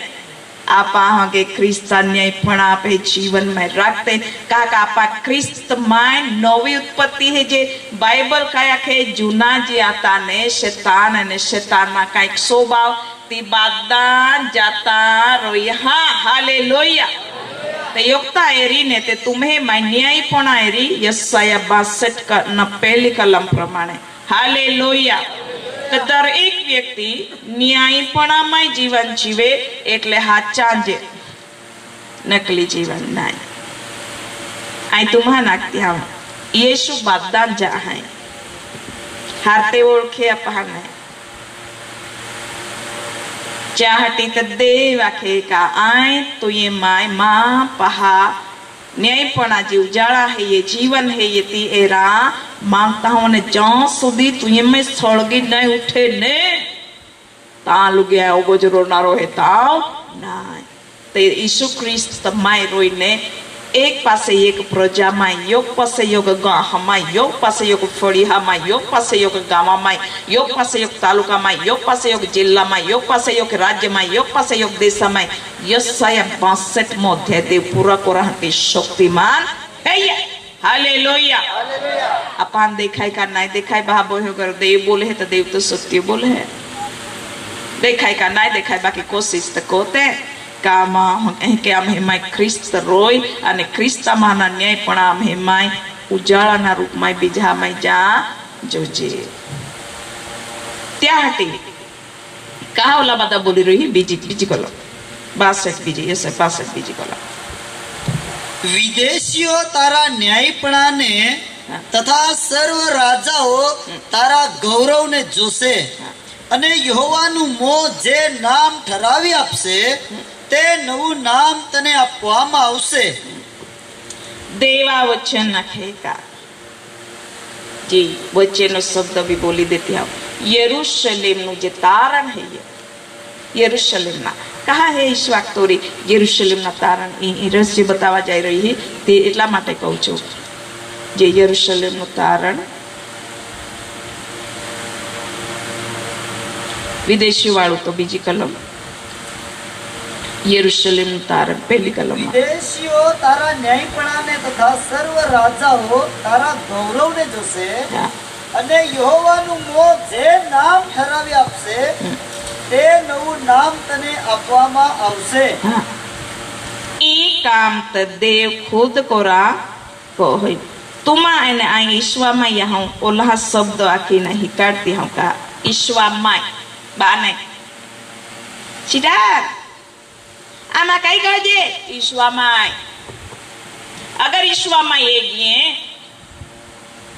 आपा के ख्रिस्त न्यायपण आपे जीवन में रखते काका आपा ख्रिस्त में नवी उत्पत्ति है जे बाइबल कया के जूना जे आता ने शैतान ना काइक स्वभाव ती बादान जाता रोया हालेलुया ते योक्ता एरी ने ते तुम्हें मैं न्यायपण एरी यशाया 62 का 1 कलम प्रमाणे हालेलुया दर एक व्यक्ति न्यायपणाમાં જીવન જીવે એટલે હાચા જે નકલી જીવન નહીં આઈ તુમ્हा નાખતી આવ येशू बादान जा है हारते ओळखे अपहाने चाहती त देव आखे का आय तो ये माय मां पहा न्यायपणा जी उजाड़ा है ये जीवन है ये ती एरा मांगता हूं ने जहाँ सुधी तुझे में सड़गी नहीं उठे ने तालु गया ओ गुजरो ना रोहे ताव ना ते यीशु ख्रिस्त माय रोई ने एक पासे एक प्रजा माय योग पासे योग गाँव माय योग पासे योग फड़िया माय योग पासे योग गाँव माय योग पासे योग तालुका माय योग पासे योग जिला माय योग पासे योग राज्य माय योग पासे योग देश माय यशाया 62 अध्याय देव पूरा कोरा के शक्तिमान है ये हालेलुया अपन देखाय का नहीं देखाय बाबो अगर देव बोले है तो देव तो सत्य बोले है देखाय का नहीं देखाय बाकी कोशिश तो कोते कामा के आम हेमाय ख्रिस्त रोय अने ख्रिस्तामाना न्यायपणा आम हेमाय उजाळाना रूपमाय बीजामाय जा जोजे त्याहाटी कावला बदा बोली रही बीजी कलम 62 बीजी ऐसे 62 बीजी कलम વિદેશીઓ તારા ન્યાયપણાને તથા સર્વ રાજાઓ તારા ગૌરવને જોશે અને યહોવાનું મોં જે નામ ઠરાવી આપશે તે નવું નામ તને આપવામાં આવશે देवा वचन नखेगा जी वचन शब्द भी बोली देती हूँ यरूशलेम नु जे तारण है ये यरूशलेम ना कहा है इस वक्त तोरी यरूशलेम ना तारण ई रहस्य बतावा जाई रही है ते એટલા માટે કહું છું જે यरूशलेम નું તારણ વિદેશી વાળું તો બીજી કલમ यरूशलेम નું તારણ પહેલી કલમ વિદેશીઓ તારા ન્યાયપણાને તથા સર્વ રાજાઓ તારા ગૌરવને જોશે અને યહોવાનું મોં જે નામ ઠરાવી આપશે તે નવું નામ તને આપવામાં આવશે ई काम त देव खुद कोरा कोई तुमा एने आई ईश्वा माई यहाँ ओला शब्द आके नहीं काटती हूँ का ईश्वा माई बाने चिटार आमा कई कह जे ईश्वा माई अगर ईश्वा माई एक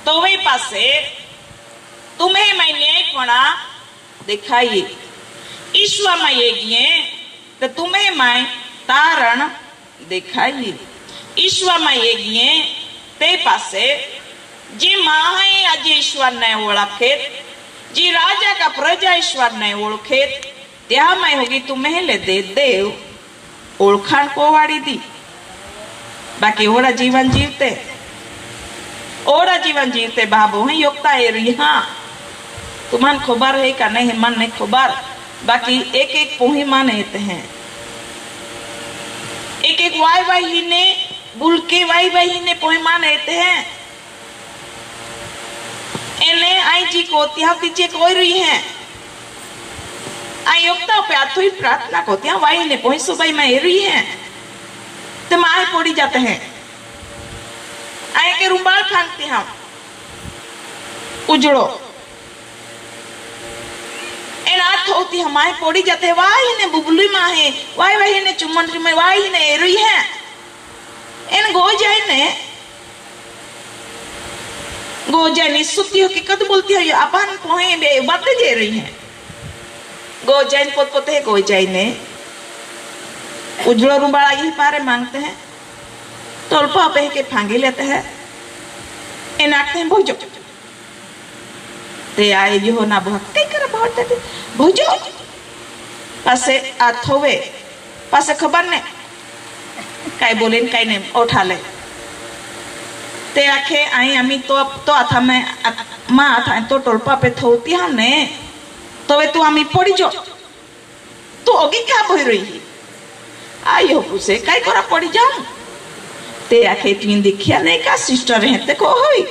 तो वे पासे तुम्हें मैं न्यायपणा दिखाइए ईश्वा माई एक तो तुम्हें मैं तारण दिखाइए ईश्वा माई एक ते पासे जी माँ है आज ईश्वर ने ओळखेत जी राजा का प्रजा ईश्वर ने ओळखेत त्या मैं होगी तुम्हें ले दे देव ओळखाण कोवाड़ी दी बाकी ओड़ा जीवन जीवते बाबू है योगता है रिहा तुम्हान खबर है का नहीं मन नहीं खबर बाकी एक एक पोही मानते हैं एक एक वाई ने बुल के वाई ने पोही मानते हैं एने आई जी को त्या पीछे कोई रही है आई योगता पे आथोई प्रार्थना को त्या वाई ने पोही सुबह में रही है तो माए पड़ी जाते हैं आए के रुमाल फांगते हम उजड़ो इन आठ होती हमारे पड़ी जाते हैं वाही ने बुबली माँ है वाही ने चुम्बन में वाही ने एरी है इन गोजाई ने सुती हो कि कद बोलती है अपन पोहे बे बातें दे रही हैं गोजाई पोत पोते गोजाई ने उजड़ो रुमाल यही पारे मांगते हैं तोलपा पे के फांगी लेते हैं इन आखते हैं भोजो ते आए जो ना भक्ति कर बहुत देते भोजो पासे आथोवे पासे खबर ने काय बोले काय ने उठा ले ते आखे आई अमी तो आता में माँ आता तो तोलपा पे थोती हमने तो वे तू अमी पड़ी जो तू ओगी क्या बोल रही आयो पुसे काय करा पड़ी जाऊं ते आखे तीन दिखिया नहीं का सिस्टर रहते को होई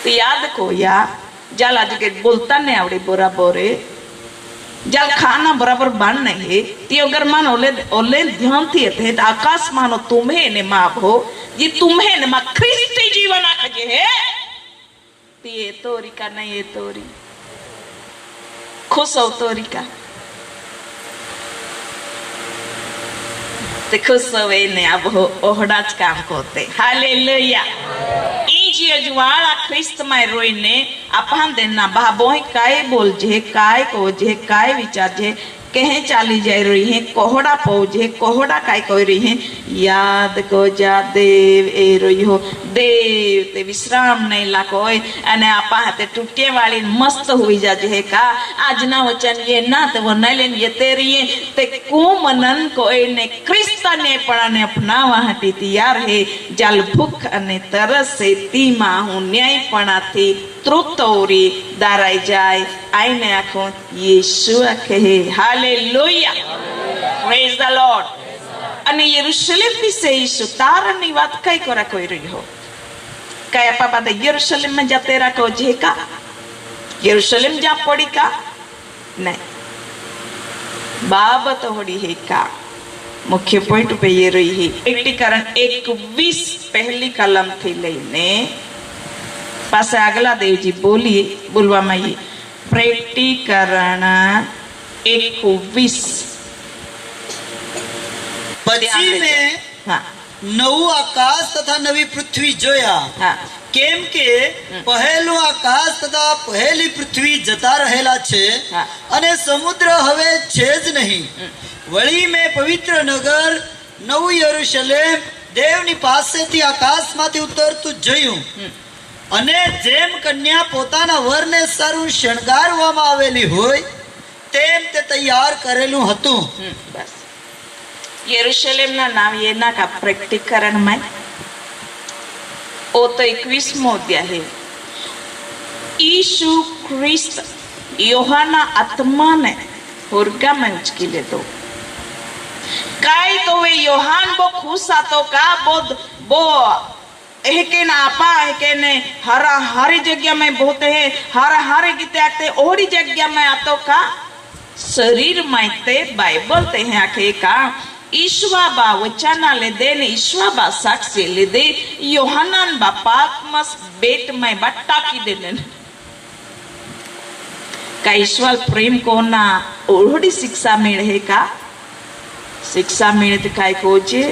तो याद को या जल आज के बोलता नहीं आवड़े बराबर जल खाना बराबर बन नहीं ती अगर मान ओले ध्यान थी थे आकाश मानो तुम्हें ने माँ हो ये तुम्हें ने माँ ख्रिस्ती जीवन आखे है ती ये तोरी का नहीं ये तोरी खुश हो तोरी का खुश ने अब ओहडाच काम करते हालेलुया जी अजवाड़ा ख्रिस्त में रोई ने अपन देना बाबोई काय बोल जे काय को जे काय विचार जे कहे चाली जाए रही है कोहड़ा पौजे कोहड़ा काय कोई रही है याद को जा देव ए रही हो देव ते विश्राम नहीं ला कोई अने आपा हाथे टूटे वाली मस्त हुई जा जे का आज ना वचन ये ना तो वो नहीं लेन ये तेरी है ते कुमनन कोई ने ख्रिस्त ने पड़ा ने अपना वहाँ तैयार है जल भूख अने तरस से तीमा हूँ न्याय पड़ा थी त्रुतोरी दाराई जाए आईने आँखों यीशु आखे हालेलुया प्रेज द लॉर्ड अने यरूशलेम भी से यीशु तारनी बात कई कोरा कोई रही हो कई अपा बात यरूशलेम में जाते रखो जे का यरूशलेम जा पड़ी का नहीं बाबत होड़ी है का मुख्य पॉइंट पे ये रही है प्रैक्टिकरण 21 पहली कलम थी लेने पास अगला देव जी बोलिए बोलवा माई प्रैक्टिकरण 21 પછી મેં નવું આકાશ તથા નવી પૃથ્વી જોયા કેમ કે પહેલું આકાશ તથા પહેલી પૃથ્વી જતા રહેલા છે અને સમુદ્ર હવે છે જ નહીં વળી મેં પવિત્ર નગર નવું યરુશલેમ દેવની પાસેથી આકાશમાંથી ઉતરતું જોયું અને જેમ કન્યા પોતાના વરને સારું શણગારવામાં આવેલી હોય તેમ તે તૈયાર કરેલું હતું બસ यरूशलेम ना नाम ये ना का प्रैक्टिकरण में ओ तो 21वां अध्याय है यीशु ख्रिस्त यूहन्ना आत्मा ने हुरगा में उचकी ले दो काय तो वे यूहन बो खुश आतो का बो एके ना आपा एके ने हरा हरी जगह में बहुत है हरा हरे गीते आते ओड़ी जगह में आतो का शरीर माइते बाइबल ते हैं आखे का ईश्वाबा वचना ले दे ने ईश्वाबा साक्षी ले दे योहानन बा पात्मस बेट में बट्टा की दे ने का ईश्वर प्रेम कोना ओढ़ी शिक्षा मिले का शिक्षा मिले तो काय कोचे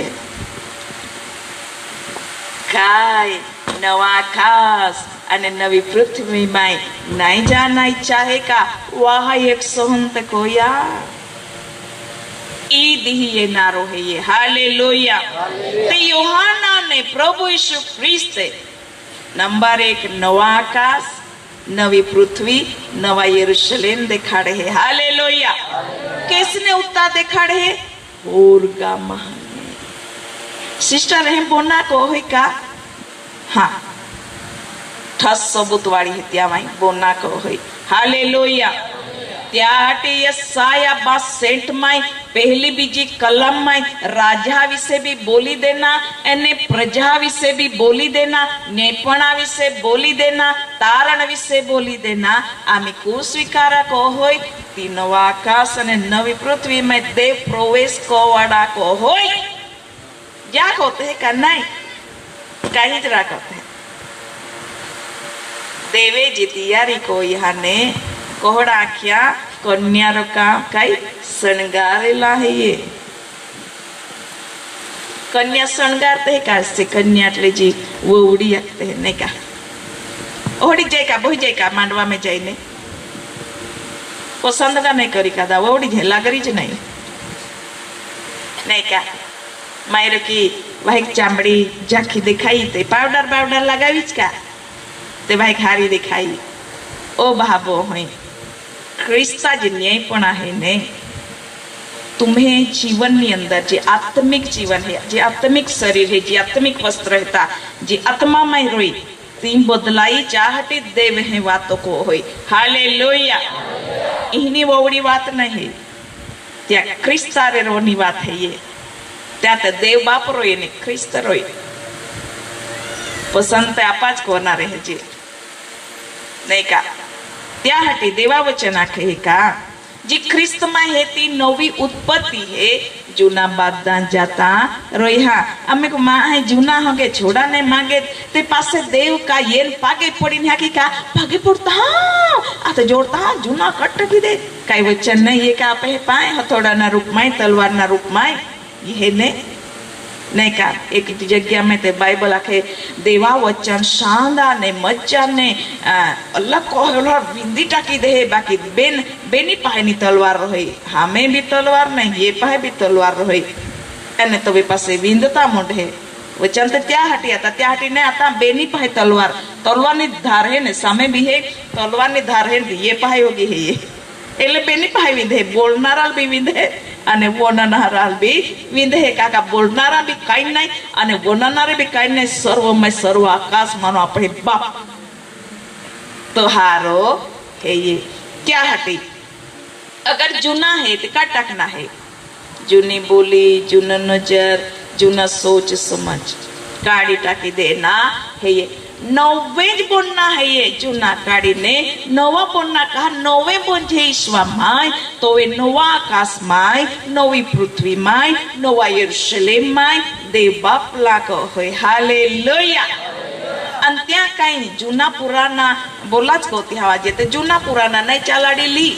काय नवा खास અને નવી પૃથ્વીમાં નહીં જાના ઈચ્છા હે કા વાહ એક સહંત કોયા ई दिहिए नारो है ये हालेलुया ते यूहन्ना ने प्रभु यीशु ख्रिस्त नंबर 1 नवा आकाश नवी पृथ्वी नवा यरूशलेम दिखाड़े है हालेलुया किसने उतना दिखाड़े है होरगा महाने सिस्टर है बोना को है का हाँ ठस सबूत वाली है त्या माई बोना को है हालेलुया त्याटे यसाया बा सेंट माई पहली बीजी कलम माई राजा विશે भी बोली देना एने प्रजा विશે भी बोली देना नेपणा विશે बोली देना तारण विશે बोली देना आमी को स्वीकार को होय ती नवा आकाश अने नवी पृथ्वी में देव प्रवेश को वाड़ा को होय क्या होते है का नहीं कहीं जरा कहते हैं देवे जी तैयारी को यहाँ ने कोहड़ा क्या कन्या रो काम कई शृंगारेला है ये कन्या शृंगारते है कैसे कन्या એટલે जी वो उड़ी आते हैं नहीं का ओड़ी जाए का बोही जाए का मांडवा में जाए ने पसंद का नहीं करी का दा वो उड़ी झेला करी ज नहीं का मायरो की भाई चामड़ी झाकी दिखाई ते पाउडर पाउडर लगावी ज का ते भाई खारी दिखाई ओ बाबो होई ख्रिस्ता जी न्यायपण आहे ने तुम्हें जीवन ની અંદર જે આત્મિક જીવન है જે આત્મિક શરીર है જે આત્મિક વસ્ત્ર હતા જે આત્મામાં રોઈ તી બદલાઈ ચાહટી દેવ હે વાતો કો હોય હાલેલુયા એની વોવડી વાત નહીં ત્યાં ખ્રિસ્તારે રોની વાત है ये ત્યાં તો દેવ બાપ રોય ને ખ્રિસ્ત રોય પસંદ આપાજ કોના રહે છે नहीं का त्या हटी देवा वचना कहे का जी ख्रिस्त में हेती नवी उत्पत्ति है जूना बागदां जाता रोया अमे को मां है जूना होगे छोड़ा ने मांगे ते पासे देव का ये पागे पड़ी ने की का पागे पड़ता आ तो जोड़ता जूना कट भी दे काई वचन नहीं ये का पे पाए हथौड़ा ना रूप में तलवार ना रूप में ये ने नहीं का एक जगह में ते बाइबल आखे देवा वचन शानदार ने मज्जा ने अल्लाह को विंदी टाकी दे बाकी बेन बेनी पाहेनी तलवार रही हमें भी तलवार नहीं ये पाहे भी तलवार रही एने तो वे पासे विंदता मुंडे वचन तो त्या हटी आता त्या हटी ने आता बेनी पाहे तलवार तलवार नी धार है ने सामे भी है तलवार नी धार है ये पाहे होगी है ये એટલે બેની પાહે વિંધે બોલનારા બી વિંધે અને બોલનારા બી વિંધે કાકા બોલનારા બી કાઈ નહીં અને બોલનારા બી કાઈ નહીં સર્વમય સર્વ આકાશ માનો આપણે બાપ તો હારો है ये क्या हटी अगर जूना है तो का टकना है जूनी बोली जूना नजर जूना सोच समझ काड़ी टाकी देना है ये नवे बोलना है ये जूना काड़ी ने नवा बोलना कहा नवे बोझे ईश्वर माय तो वे नवा आकाश माय नवी पृथ्वी माय नवा यरूशलेम माय देव बाप लाको होय हालेलुया अंत्या कई जूना पुराना बोलाच कोती हवा जेते जूना पुराना नहीं चालाड़ी ली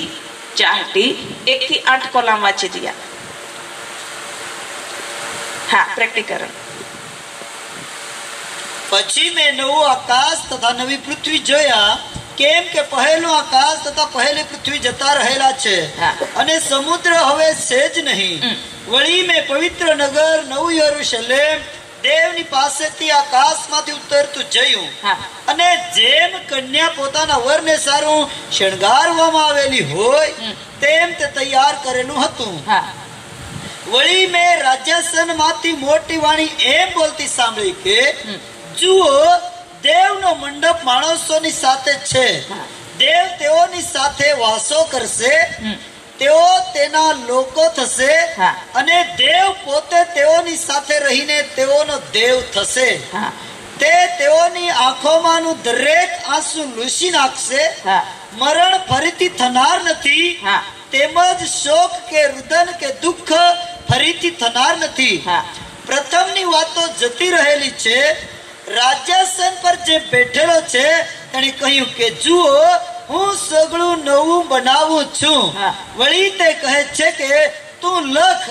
चाहती 1 થી 8 कॉलम वाचे दिया हाँ प्रैक्टिकल પછી મેં નવું આકાશ તથા નવી પૃથ્વી જોયા કેમ કે પહેલો આકાશ તથા પહેલી પૃથ્વી જતા રહેલા છે અને સમુદ્ર હવે છે જ નહીં વળી મેં પવિત્ર નગર નવું યરુશલેમ દેવની પાસેથી આકાશમાંથી ઉતરતું જોયું અને જેમ કન્યા પોતાના વરને સારું શણગારવામાં આવેલી હોય તેમ તે તૈયાર કરેલું હતું વળી મેં રાજ્યાસનમાંથી મોટી વાણી એમ બોલતી સાંભળી કે જુઓ દેવનો મંડપ માણસોની સાથે છે દેવ તેઓની સાથે વાસો કરશે તેઓ તેના લોકો થશે અને દેવ પોતે તેઓની સાથે રહીને તેઓનો દેવ થશે તે તેઓની આંખોમાંનું દરેક આંસુ લૂછી નાખશે મરણ ફરીથી થનાર નથી તેમજ શોક કે રુદન કે દુઃખ ફરીથી થનાર નથી. હા. પ્રથમની વાતો જતી રહેલી છે. રાજ્યાસન પર જે બેઠેલો છે તેણે કહ્યું કે જુઓ, હું સગળું નવું બનાવું છું. હા. વળી તે કહે છે કે તું લખ,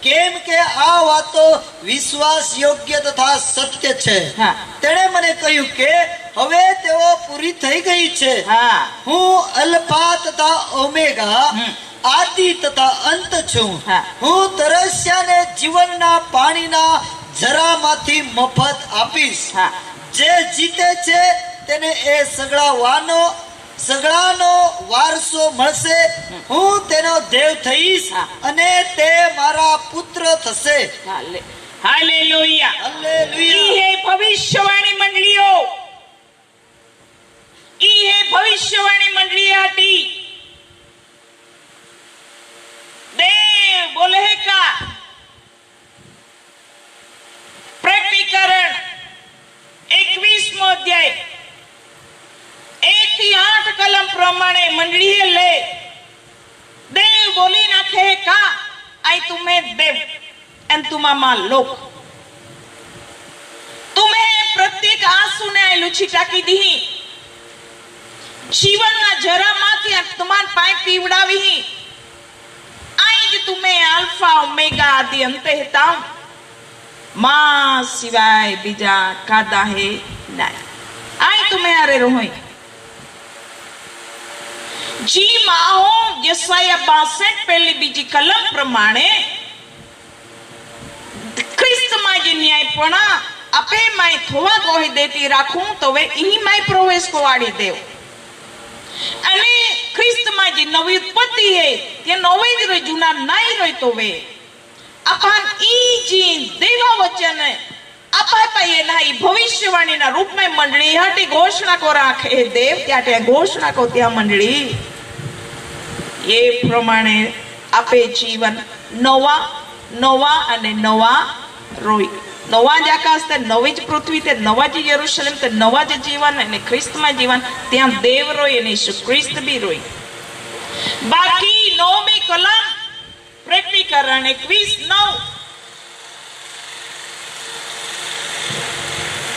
કેમ કે આ વાતો વિશ્વાસ યોગ્ય તથા સત્ય છે. હા. તેણે મને કહ્યું કે હવે તેઓ પૂરી થઈ ગઈ છે. હા. હું અલ્ફા તથા ઓમેગા, આદિ તથા અંત છું. હા. હું તરસ્યાને જીવનના પાણીના ઝરામાંથી મફત આપીશ. હા. જે જીતે છે તેને એ સગળાનો વારસો મળશે. હું તેનો દેવ થઈશ હા. અને તે મારા પુત્ર થશે. હાલેલુયા. હાલેલુયા. ઈ હે ભવિષ્યવાણી મંડળીઓ, ઈ હે ભવિષ્યવાણી મંડળી હતી. દેવ બોલે કા પ્રકટીકરણ 21મો અધ્યાય 1 થી 8 કલમ પ્રમાણે મંડળીએ લે દેવ બોલી નાખે કા આઈ તુમે દેવ એન તુમામાં લોક तुम्हें प्रत्येक आंसू ने लुची टाकी दी, जीवन ना जरा माथी तुम्हार पाए पीवड़ावी, आई ज तुम्हें अल्फा ओमेगा आदि अंत हेता मां सिवाय बीजा कादा है नहीं. आई तुम्हें अरे रोई जी माहो यसाया 62 पहली बीजी कलम प्रमाणे ख्रिस्त मां जे न्यायपणा अपे माय थोवा कोही देती राखूं तो वे ई माय प्रवेश को वाड़ी देव अने ख्रिस्त मां जी नवी उत्पत्ति है ये नवे ज रे जूना नाई रे तो वे अपन ई जी देवा वचन अपा पाए नाई भविष्यवाणी ना रूप में मंडली हटी घोषणा को राखे देव त्याटे घोषणा को त्या मंडली ये प्रमाणे आपे जीवन नवा नवा अने नवा रोई नवा ज आकाश ते नवी ज पृथ्वी ते नवा ज यरूशलेम ते नवा ज जीवन अने ख्रिस्त में जीवन त्या देव रोई अने यीशु ख्रिस्त भी रोई. बाकी 9મી કલમ પ્રકટીકરણ 21:9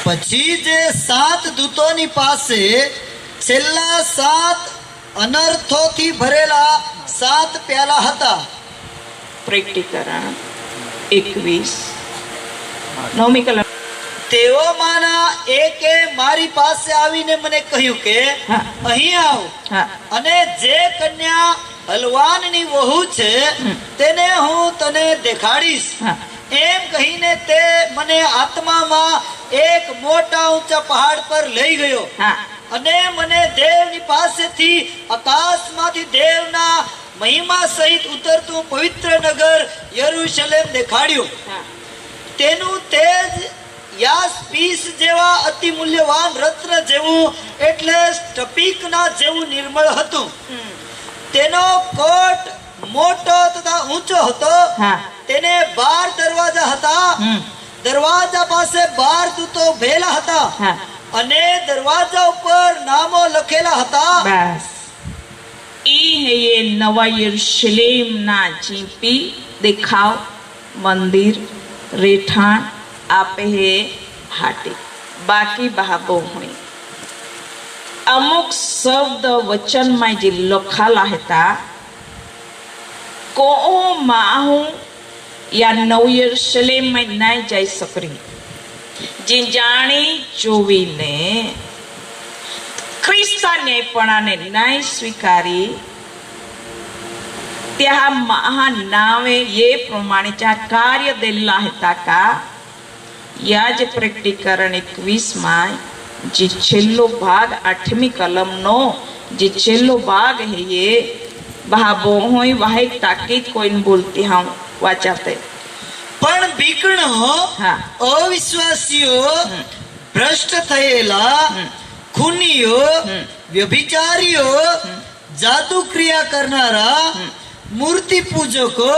પછી જે 7 દૂતોની પાસે છેલ્લા 7 અનર્થોથી ભરેલા 7 પ્યાલા હતા. પ્રકટીકરણ 21 9મી કલમ. તેઓમાંના એકે મારી પાસે આવીને મને કહ્યું કે હા. અહીં આવ હા. અને જે કન્યા હલવાનની વહુ છે તેને હું તને દેખાડીશ. હા. એમ કહીને તે મને આત્મામાં એક મોટા ઊંચા પહાડ પર લઈ ગયો હા. અને મને દેવની પાસેથી આકાશમાંથી દેવના મહિમા સહિત ઉતરતું પવિત્ર નગર યરૂશલેમ દેખાડ્યું. હા. તેનું તેજ યાસ્પીસ જેવા અતિ મૂલ્યવાન રત્ન જેવું એટલે સ્ફટિકના જેવું નિર્મળ હતું. તેનો કોટ મોટો તથા ઊંચો હતો. હા. તેને 12 દરવાજા હતા. દરવાજા પાસે 12 દૂતો ભેલા હતા હા. અને દરવાજા ઉપર નામો લખેલા હતા. बस ई है ये नवा यरूशलेम ना जीपी दिखाव मंदिर रेठाण आपे है हाटे बाकी बहाबो हुई अमुक शब्द वचन में जे लखाला हेता को माहू या नव यरूशलेम में नहीं जाई सकरी जे जाणी जोवी ने ख्रिस्ता न्यायपणाने नाही स्वीकारी त्या महानावे ये प्रमाणेच्या कार्य दिला हेता का या जे प्रकटीकरण 21 માં જે છેલ્લો ભાગ 8મી કલમનો જે છેલ્લો ભાગ है ये भाबो होई वाहिक ताकीद कोई न बोलती हम वाचाते પણ બીકણો હા. અવિશ્વાસીઓ ભ્રષ્ટ થયેલા ખૂનીઓ વ્યભિચારીઓ જાદુ ક્રિયા કરનારા મૂર્તિ પૂજકો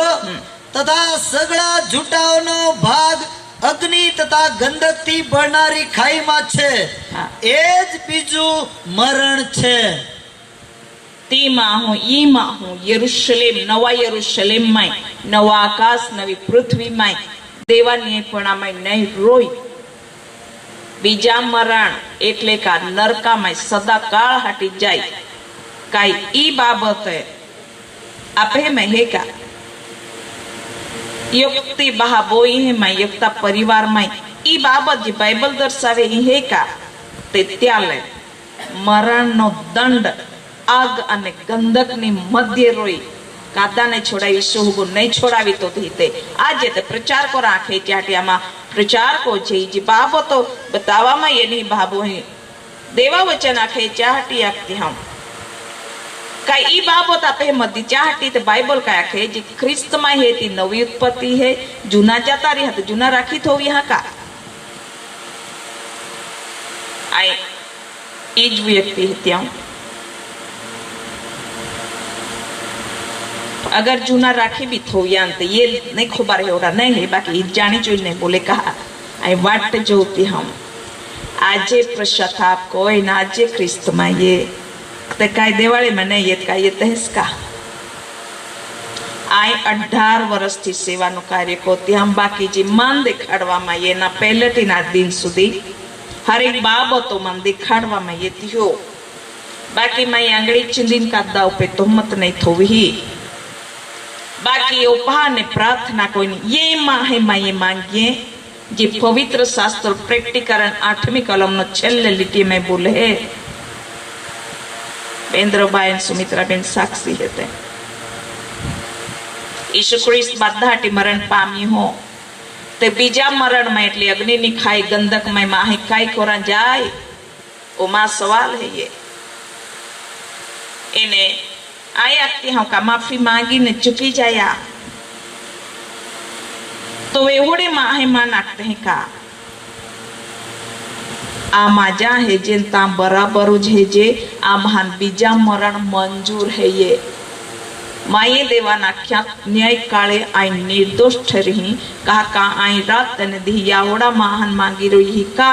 તથા સગળા જૂટાઓનો ભાગ અગ્નિ તથા ગંધકથી બળનારી ખાઈમાં છે. હા. એ જ બીજું મરણ છે. તેમાં હું ઈમાં હું યરુશલેમ નવા યરુશલેમમાં નવા આકાશ નવી પૃથ્વીમાં દેવાની પણામાં નહીં રોય બીજા મરણ એટલે કે નરકામાં સદાકાળ હાટી જાય કાંઈ ઈ બાબતે આપે મેં હે કા યુક્તિ બહા બોઈ હે માં યુક્તા પરિવારમાં ઈ બાબત જે બાઇબલ દર્શાવે ઈ હે કા તે ત્યાલે મરણનો દંડ આગ અને ગંધકની મધ્ય રોઈ કાદાને છોડાવી સુહગો નહીં છોડાવી તો તે આજે તે પ્રચારકો રાખે ચાટિયામાં પ્રચારકો જે બાબતો બતાવવામાં એની બાબો દેવા વચન આખે ચાહટી આખતી હમ કાંઈ ઈ બાબત આપે મધી ચાહટી તે બાઇબલ કાંઈ આખે જે ખ્રિસ્તમાં હે તી નવી ઉત્પત્તિ હે જૂના જતા રહ્યા તો જૂના રાખી થોવી હા કા આય ઈ જ વ્યક્તિ ત્યાં अगर जूना राखी भी थो यान तो ये नहीं खबर है और नहीं है बाकी जानी जो नहीं बोले कहा आई वाट जोती हम आजे पश्चाताप कोई ना आजे ख्रिस्त में ये ते काय दिवाળી में नहीं ये काय ये तहस का आई 18 वर्ष थी सेवा नो कार्य कोती हम बाकी जी मन दिखाड़वा में ये ना पहले थी ना दिन सुधी हर एक बाबतो मन दिखाड़वा में ये थियो बाकी मैं आंगड़ी चिंदिन का दाव पे तोहमत नहीं थोवी बाकी उपहार ने प्रार्थना कोई नहीं ये माँ है माँ ये मांगिए जी पवित्र शास्त्र प्रैक्टिकरण 8वीं कलम नो छेल्ले लिटी में बोले है बेंद्रबाई सुमित्रा बेन साक्षी है ईशु ख्रिस्त बाधाटी मरण पामी हो ते बीजा मरण में એટલે અગ્નિ ની ખાઈ ગંધક में માહી કાઈ કોરા જાય ઓમાં સવાલ है ये એને आया हूं का माफी मांगी ने चुकी जाया तो वे होड़े माहे मान नाखते हैं का आ माजा है जिनता बराबर है जे आ महान बीजा मरण मंजूर है ये माये देवा नाख्या न्याय काले आई निर्दोष ठहरी कहा का आई रात ने दिया होड़ा महान मांगी रही का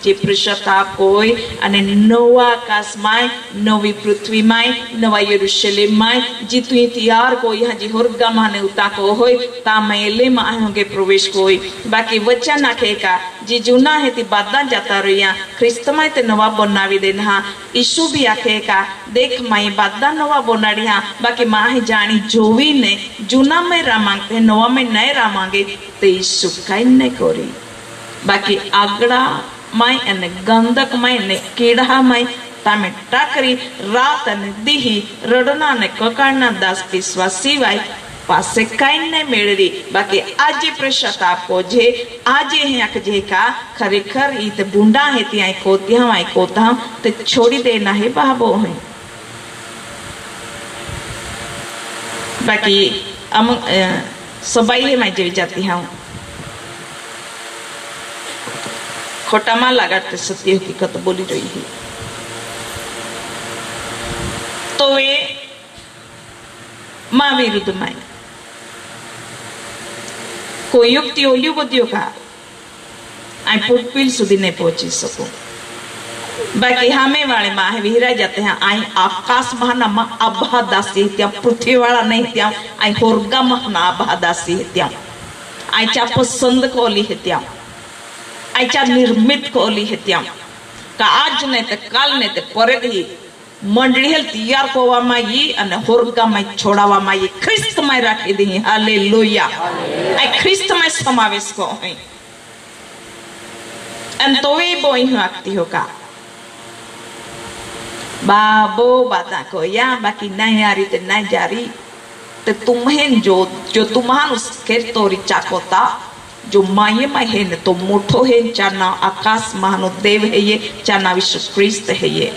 જે પ્રશતાપ હોય અને નવા આકાશમાં નવી પૃથ્વીમાં નવા યરુશલેમમાં જીતું તૈયાર કોઈ હજી હોરગામાં ને ઉતાકો હોય તા મેલેમાં હોગે પ્રવેશ કોઈ બાકી વચ્ચા નાખે કા જે જૂના હે તે બાદા જતા રહ્યા ખ્રિસ્તમાં તે નવા બનાવી દેના હા ઈસુ भी આખે કા દેખ માઈ બાદા નવા બનાડ્યા બાકી માહે જાણી જોવી ને જૂના में રામાંગે નવા में નય રામાંગે તે ઈસુ કાઈ ન કરી બાકી આગળા माय अने गंधक माय ने कीड़ा माय तामे टाकरी रात अने दीही रडना ने ककाळना दास पीसवा सिवाय पासे काई ने मेळवी बाकी आजे पश्चाताप को जे आजे है अक जे का खरेखर ई ते बुंडा है ती आई कोतिया आई कोता ते छोड़ी देना है बाबो है बाकी हम सबाई में जेवी जाती हूं खोटा मां लगाते सत्य हकीकत बोली रही है तो वे मां विरुद्ध माई कोई युक्ति ओलियो बदियो का आई पुटपील सुधी नहीं पहुंची सकूं बाकी हमें वाले मां है विहरा जाते हैं आई आकाश महाना मां अभा दासी त्या पृथ्वी वाला नहीं त्या आई होरगा महाना अभा दासी त्या आई चा पसंद कोली है त्या आयच्या निर्मित कोली है त्या का आज ने ते काल ने ते परे ही मंडली हेल तैयार कोवा माई अने होरगा माई छोड़ावा माई ख्रिस्त माई राखी दी हालेलुया आई ख्रिस्त माई समावेश को है अन तोवे बोई आती हो का बाबो बाता को या बाकी नहीं आ रही ते नहीं जा रही ते तुम्हें जो तुम्हान उसके तोरी चाकोता जो माये में है न तो मोठो है चाना आकाश महानो देव है ये चाना विश्व ख्रिस्त है ये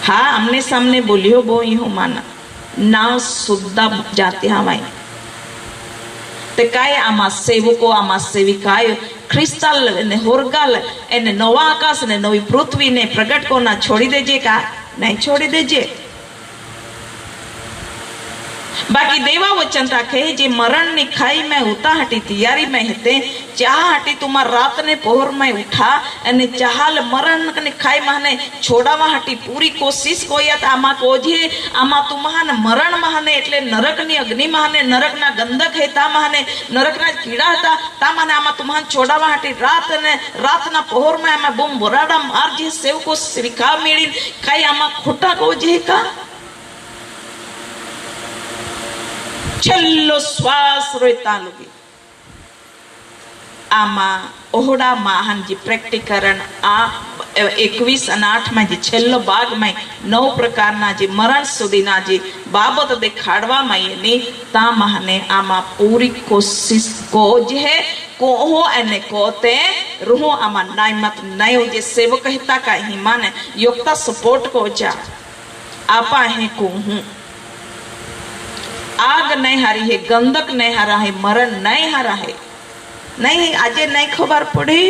हाँ हमने सामने बोलियो बोई हूँ माना नाव सुद्धा जाते हवाई ते काय आमा सेवको आमा सेविकाय ख्रिस्ताल ने होरगाल एने नवा आकाश ने नवी पृथ्वी ने प्रगट को ना छोड़ी देजे का नहीं छोड़ी देजे बाकी देवा वचन राखे जे मरण ने खाई में उता हटी तैयारी में हेते चाह हटी तुमार रात ने पोहर में उठा अने चाहल मरण ने खाई माने छोड़ावा हटी पूरी कोशिश कोयत आमा कोजे आमा तुमहान मरण माने એટલે नरक ની अग्नि माने नरक ना गंधक हेता माने नरक ना कीड़ा હતા ता माने आमा तुमहान छोड़ावा हटी रात ना पोहर में आमा बम बोराड़ा मार जे सेव को स्वीका मेळी काई आमा खोटा कोजे का छेल्लो श्वास रोता लगी आमा ओहड़ा महान जी प्रेक्टिकरण आ 21 અને 8 માં જે છેલ્લો ભાગમાં 9 પ્રકારના જે મરણ સુધીના જે બાબત દેખાડવામાં એની તા મહાને આમાં પૂરી કોશિશ को जे को हो અને કોતે રૂહો આમાં નાઈમત નયો જે સેવક હતા का ही माने योक्ता सपोर्ट को जा आपा है को हूं आग नहीं हारी है गंधक नहीं हारा है मरण नहीं हारा है नहीं आजे नहीं खबर पड़ी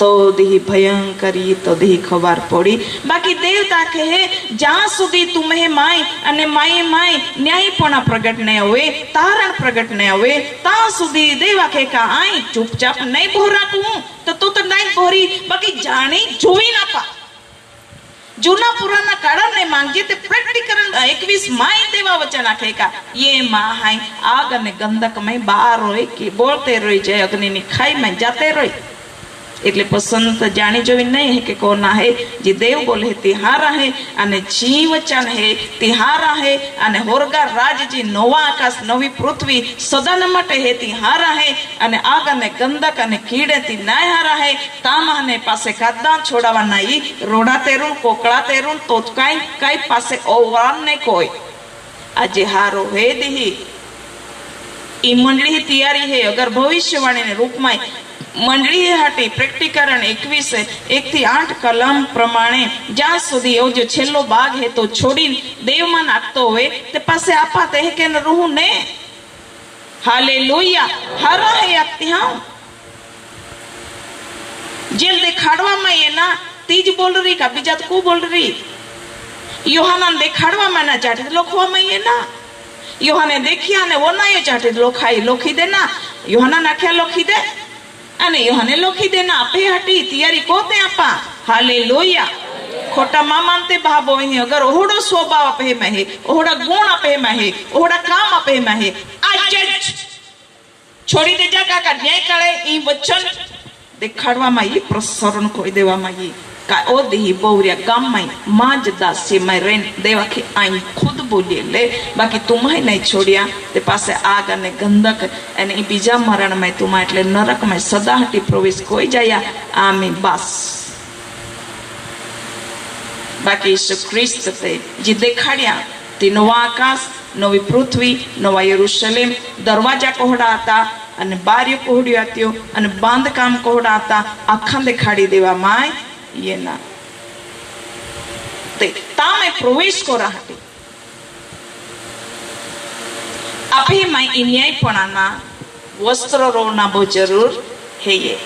तो दी भयंकरी तो दी खबर पड़ी बाकी देवता के है जहां सुधी तुम्हें माई अने माई माई न्यायपणा प्रगट नहीं हुए तारण प्रगट नहीं हुए ता सुधी देवा के का आई चुपचाप नहीं भोरा तू तो नहीं भोरी बाकी जानी जोई ना पा जूना पुराना काड़ा ने मांगे ते प्रकटीकरण 21 माई देवा वचन आखे का ये मां हाई आग ने गंधक में बाहर रोई कि बोलते रोई जय अग्नि ની ખાઈ में जाते रोई એટલે પસંદ જાણી જોઈ નહીં है कि कोना है जे देव बोले तिहारा है अने जीवचन है तिहारा है अने होरगा राज जी नवा आकाश नवी पृथ्वी सदन मटे है तिहारा है अने आग अने गंधक अने कीड़े ती नायहारा है तामाने पासे कादा छोड़ावा नहीं रोड़ा तेरू कोकड़ा तेरू तो काई काई पासे ओवान ने कोई अजे हारो है दी ई मंडली तैयारी है अगर भविष्यवाणी ने रूप में मंडली हाटी प्रकटीकरण 21 1 થી 8 कलम प्रमाणे ज्यां सुधी एवो जो छेल्लो भाग है तो छोड़ी देव में नाखतो होय ते पासे आपा ते के न रूह ने हालेलुया हरा है अत्यां जेल देखाड़वा में ये ना तीज बोल रही का बीजा को बोल रही योहाना देखाड़वा में ना जाटे लोखवा में ये ना योहाने देखिया ने वो ना ये जाटे लोखाई लोखी दे ना योहाना नाख्या लोखी दे अने योहाने लोखी देना आपे हटी तैयारी कोते आपा हालेलुया खोटा मामानते भाबो ही अगर ओहड़ो स्वभाव आपे में है ओहड़ा गुण आपे में है ओहड़ा काम आपे में है आज छोड़ी दे जा का न्याय करे ई वचन देखाड़वा में ये प्रसरण कोई देवा में ये का ओ दी बोरिया गाम में माज दासी में रेन देवा के आई खुद बोलिए ले बाकी तुम्हें नहीं छोड़िया ते पासे आग अने गंधक अने बीजा मरण में तुमा એટલે नरक में सदा हटी प्रवेश कोई जाया आमी बस बाकी यीशु ख्रिस्त ते जी देखाड़िया ते नवा आकाश नवी पृथ्वी नवा यरूशलेम दरवाजा कोहड़ा था अने बारियो कोहड़ियो हत्यो अने बांधकाम कोहड़ा था आखा देखाड़ी देवा माय ये ना ते तामे प्रवेश को रहती अभी मैं इन्याय पणाना वस्त्र रोना बहुत जरूर है ये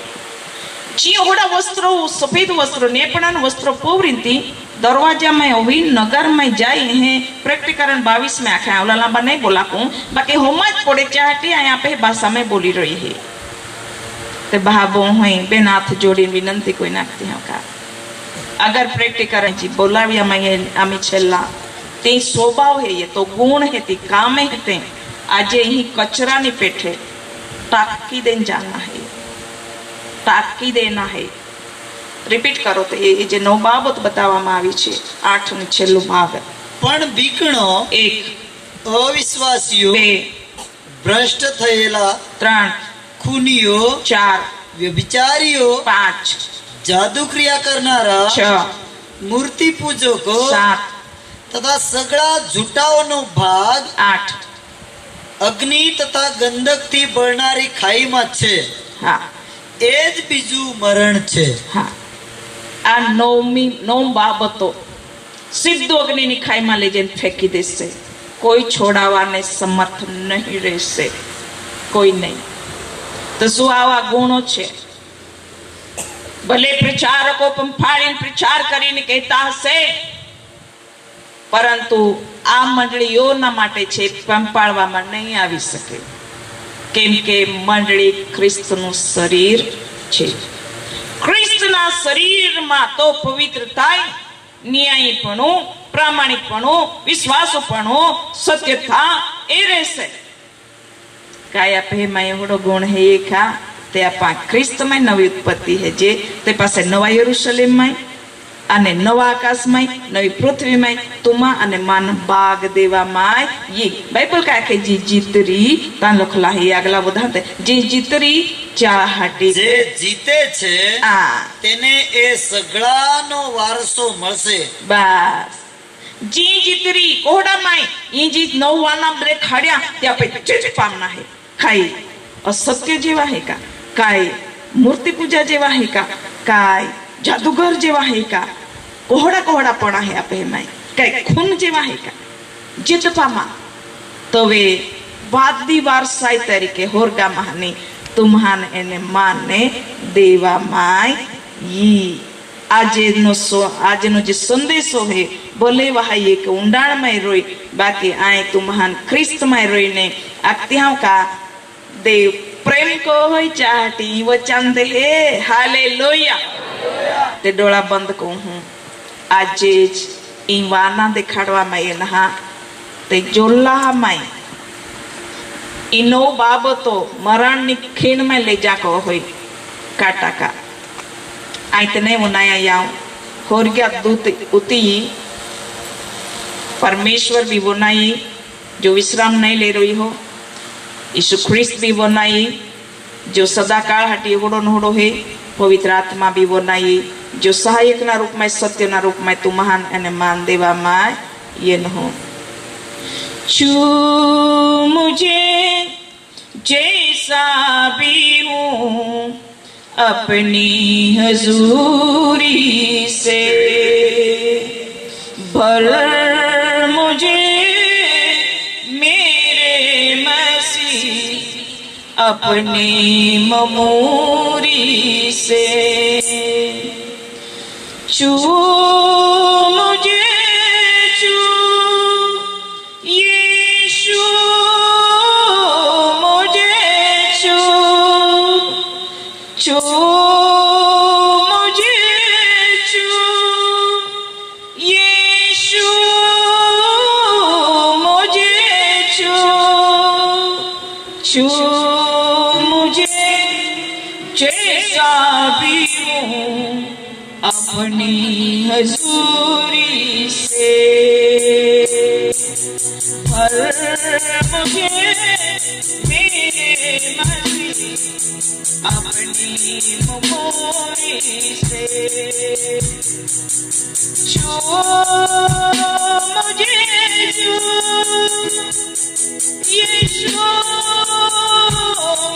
जी ओड़ा वस्त्र सफेद वस्त्र नेपणान वस्त्र पोवरीती दरवाजा में हुई नगर में जाए हैं प्रकटीकरण 22 में आखे ओला लंबा नहीं बोला को बाकी होमज पड़े चाहती यहाँ पे भाषा में बोली रही है ते भाबो होई बेन हाथ जोड़ी विनंती कोई नाखती है का अगर प्रैक्टिकरण जी बोलाविया में आमी छेल्ला ते स्वभाव है ये तो गुण है ते काम है ते आजे ही कचरा नहीं पेठे टाकी देन जाना है टाकी देना है रिपीट करो तो ये जे नौ बाबत बतावामां आवी छे 8 ने छेल्लो भाग पण बीकणो 1 अविश्वासीओ 2 भ्रष्ट थयेला 3 खूनीओ 4 व्यभिचारीओ 5 जादू क्रिया करनारा 6 मूर्ति पूजको 7 तथा सगळा झूठाओनो भाग 8 अग्नि तथा गंधक थी बळनारी खाई में छे हाँ एज बीजू मरण छे हाँ आ नौ बाबतो सीधो अग्नि ની ખાઈ માં લઈ જઈને ફેંકી દેશે કોઈ છોડાવાને સમર્થ નહીં રહેશે કોઈ નહીં તો શું આવા ગુણો છે ભલે પ્રચારકો પંફાળીને પ્રચાર કરીને કહેતા હશે પરંતુ આ મંડળીઓના માટે છે, પંપાળવામાં નહીં આવી શકે, કેમ કે મંડળી ખ્રિસ્તનું શરીર છે. ખ્રિસ્તના શરીરમાં તો પવિત્રતા, ન્યાયીપણું, પ્રામાણિકપણું, વિશ્વાસુપણું, સત્યતા એ રહેશે. કાયા પહેમાં એવડો ગુણ હે ખા તે આપા ખ્રિસ્તમાં નવી ઉત્પત્તિ હે, જે તે પાસે નવા યરુશલેમમાં અને નવા આકાશમાં, નવી પૃથ્વીમાં તુમાં અને માન બાગ દેવામાં ये बाइबल का के जी जीतरी तान लखला है अगला बधाते जी जीतरी चाहटी જે જીતે છે તેને એ સગળાનો વારસો મળશે. બસ जी जीतरी कोहड़ा माई ये जी नौवाना ब्रेक खाड़िया त्या पे चिच पामना है. काई असत्य जेवा है का, काय मूर्ति पूजा जेवा है का, काय जादूगर जेवा है का, कोहड़ा कोहड़ा पड़ा है आपे माई, काय खून जेवा है का जित पामा तवे वादी वारसाई तरीके होरगा महानी तुम्हान एने माने देवा माय यी આજનો જે સંદેશો હે ભલે વહાઈ એક ઊંડાણમાં રોઈ, બાકી આય તુમ્હાન ખ્રિસ્તમાં રોઈને આત્યાઓ કા દેવ પ્રેમ કો હોય ચાહટી વચન દે હે હાલેલુયા. તે ડોળા બંધ કહું હું આજે જ ઈ વાના દેખાડવામાં એના તે જોલ્લામાં ઈ નો બાબતો મરણની ખીણમાં લઈ જાકો હોય કાટાકા आइतने मुनाया याऊं होर गया दूत उती परमेश्वर भी बनाई जो विश्राम नहीं ले रही हो, यीशु ख्रिस्त भी बनाई जो सदा काल हटी होड़ो नहोड़ो है, पवित्र आत्मा भी बनाई जो सहायक ना रूप में, सत्य ना रूप में तू महान एने मान देवा माय ये न हो. छू मुझे जैसा भी हूँ अपनी हजूरी से, भर मुझे मेरे मसीह अपनी ममूरी से. छू मुझे छू यीशु मुझे छू छू मुझे छू यीशु मुझे छू छू मुझे जैसा भी हूँ अपनी हजूरी से, भर मुझे मेरे मसीह अपनी ममोरी से. छू मुझे छू यीशु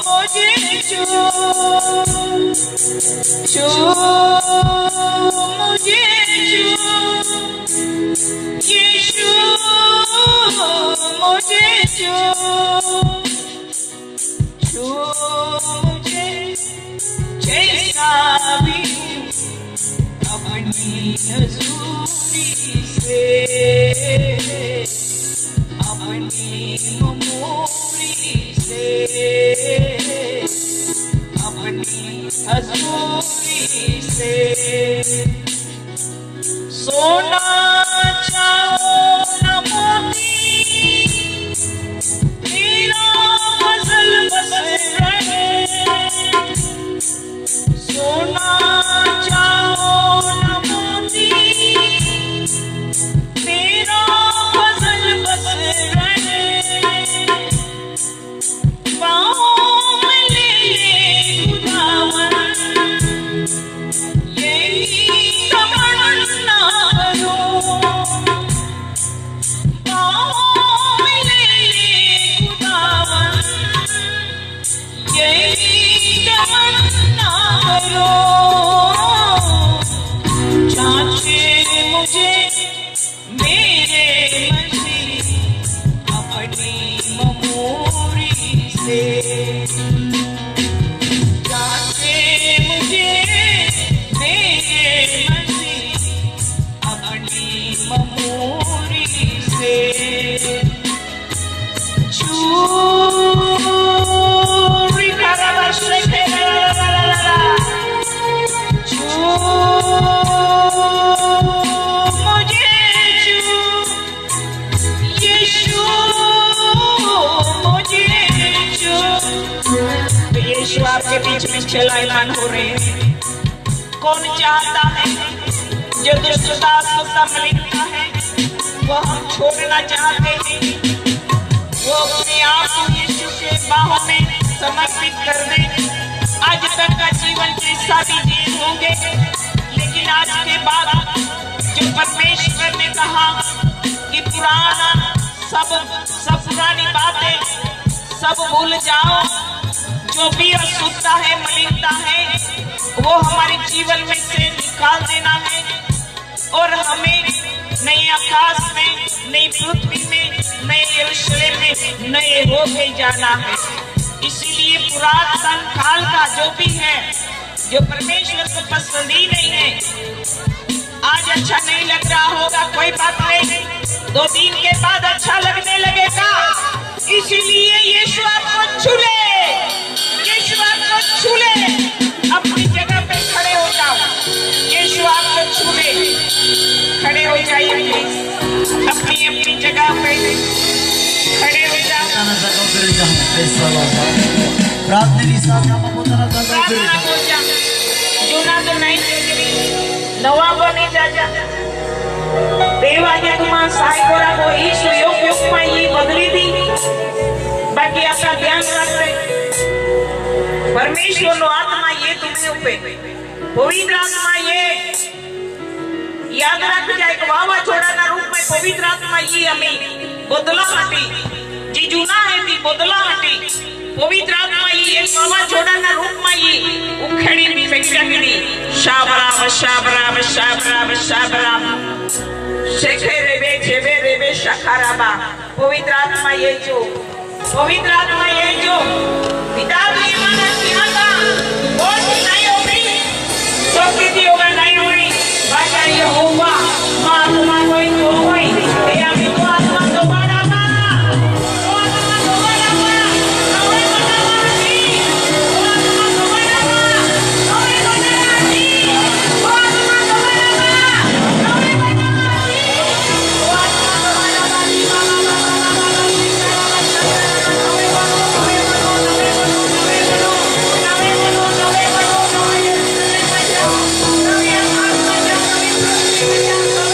मुझे छू छू मुझे छू यीशु मुझे छू छू मुझे जैसा भी अपनी हजूरी से, अपनी ममूरी से, अपनी हजूरी से. सोना चाहो न मोती तेरा फजल बस रहे, सोना चाहो न मोती तेरा फजल बस रहे, पाँव में ले खुदावन यही तमन्ना करूं, पाँव में ले खुदावन यही तमन्ना करूं. जांचे मुझे मेरे मसीह अपनी ममूरी से, जांचे मुझे मेरे मसीह अपनी ममूरी यीशु आपके बीच में चलायमान हो रहे हैं। कौन चाहता है जो दुष्टता अशुद्धता मलिनता है वो हम छोड़ना चाहते हैं, वो अपने आप को यीशु के बाहों में समर्पित कर दे। आज तक का जीवन जैसा भी जिए होंगे, लेकिन आज के बाद जो परमेश्वर ने कहा कि पुराना सब पुरानी बातें सब भूल जाओ, जो भी अशुद्धता है मलिनता है वो हमारे जीवन में से निकाल देना है और हमें नए आकाश में, नई पृथ्वी में, नए यरूशलेम में नए होके जाना है। इसीलिए पुरातन काल का जो भी है, जो परमेश्वर को पसंद ही नहीं है, आज अच्छा नहीं लग रहा होगा, कोई बात नहीं, 2 दिन के बाद अच्छा लगने लगेगा। इसीलिए यीशु आपको छू ले, यीशु आपको छू ले। अपनी जगह पे खड़े हो जाओ, यीशु आपको छू ले। खड़े हो जाइए प्लीज, अपनी अपनी जगह पे खड़े हो जाओ। प्रार्थना हो जा, जूना तो नहीं नवा बनी जा। देवायुगમાં સાયકોરા को ઈસુ યુગમાં ये बदली थी। बाकी आपका ध्यान रखते, परमेश्वर नो आत्मा ये तुम्हें ऊपर, पवित्र आत्मा ये याद रख जाए कि वावाझोड़ा ना रूप में पवित्र आत्मा ये हमें बदला हटी, जी जूना है ती बदला हटी। पवित्र आत्मा ये वावाझोड़ा ना रूप में ये उखड़ी भी फेंकड़ी शाबराब शाबराब शाबराब शाबराब शेखे रेबे जेबे रेबे शखाराबा। पवित्र आत्मा ये जो, पवित्र आत्मा ये जो पिता की माना सिहाता वो नहीं होगी, संस्कृति होगा नहीं हुई, भाषा ये होगा, माँ आत्मा कोई तो हुई, ये अभी तो आत्मा दोबारा बा, तो आत्मा दोबारा बा, नवे बनावा जी, तो आत्मा दोबारा बा, नवे बनावा जी, तो आत्मा दोबारा बा, नवे बनावा जी, तो आत्मा दोबारा बा जी, बाबा बाबा बाबा जी बाबा नवे बनो नवे बनो नवे बनो नवे बनो नवे बनो नवे बनो नवे बनो नवे आत्मा नवे पृथ्वी में जाओ।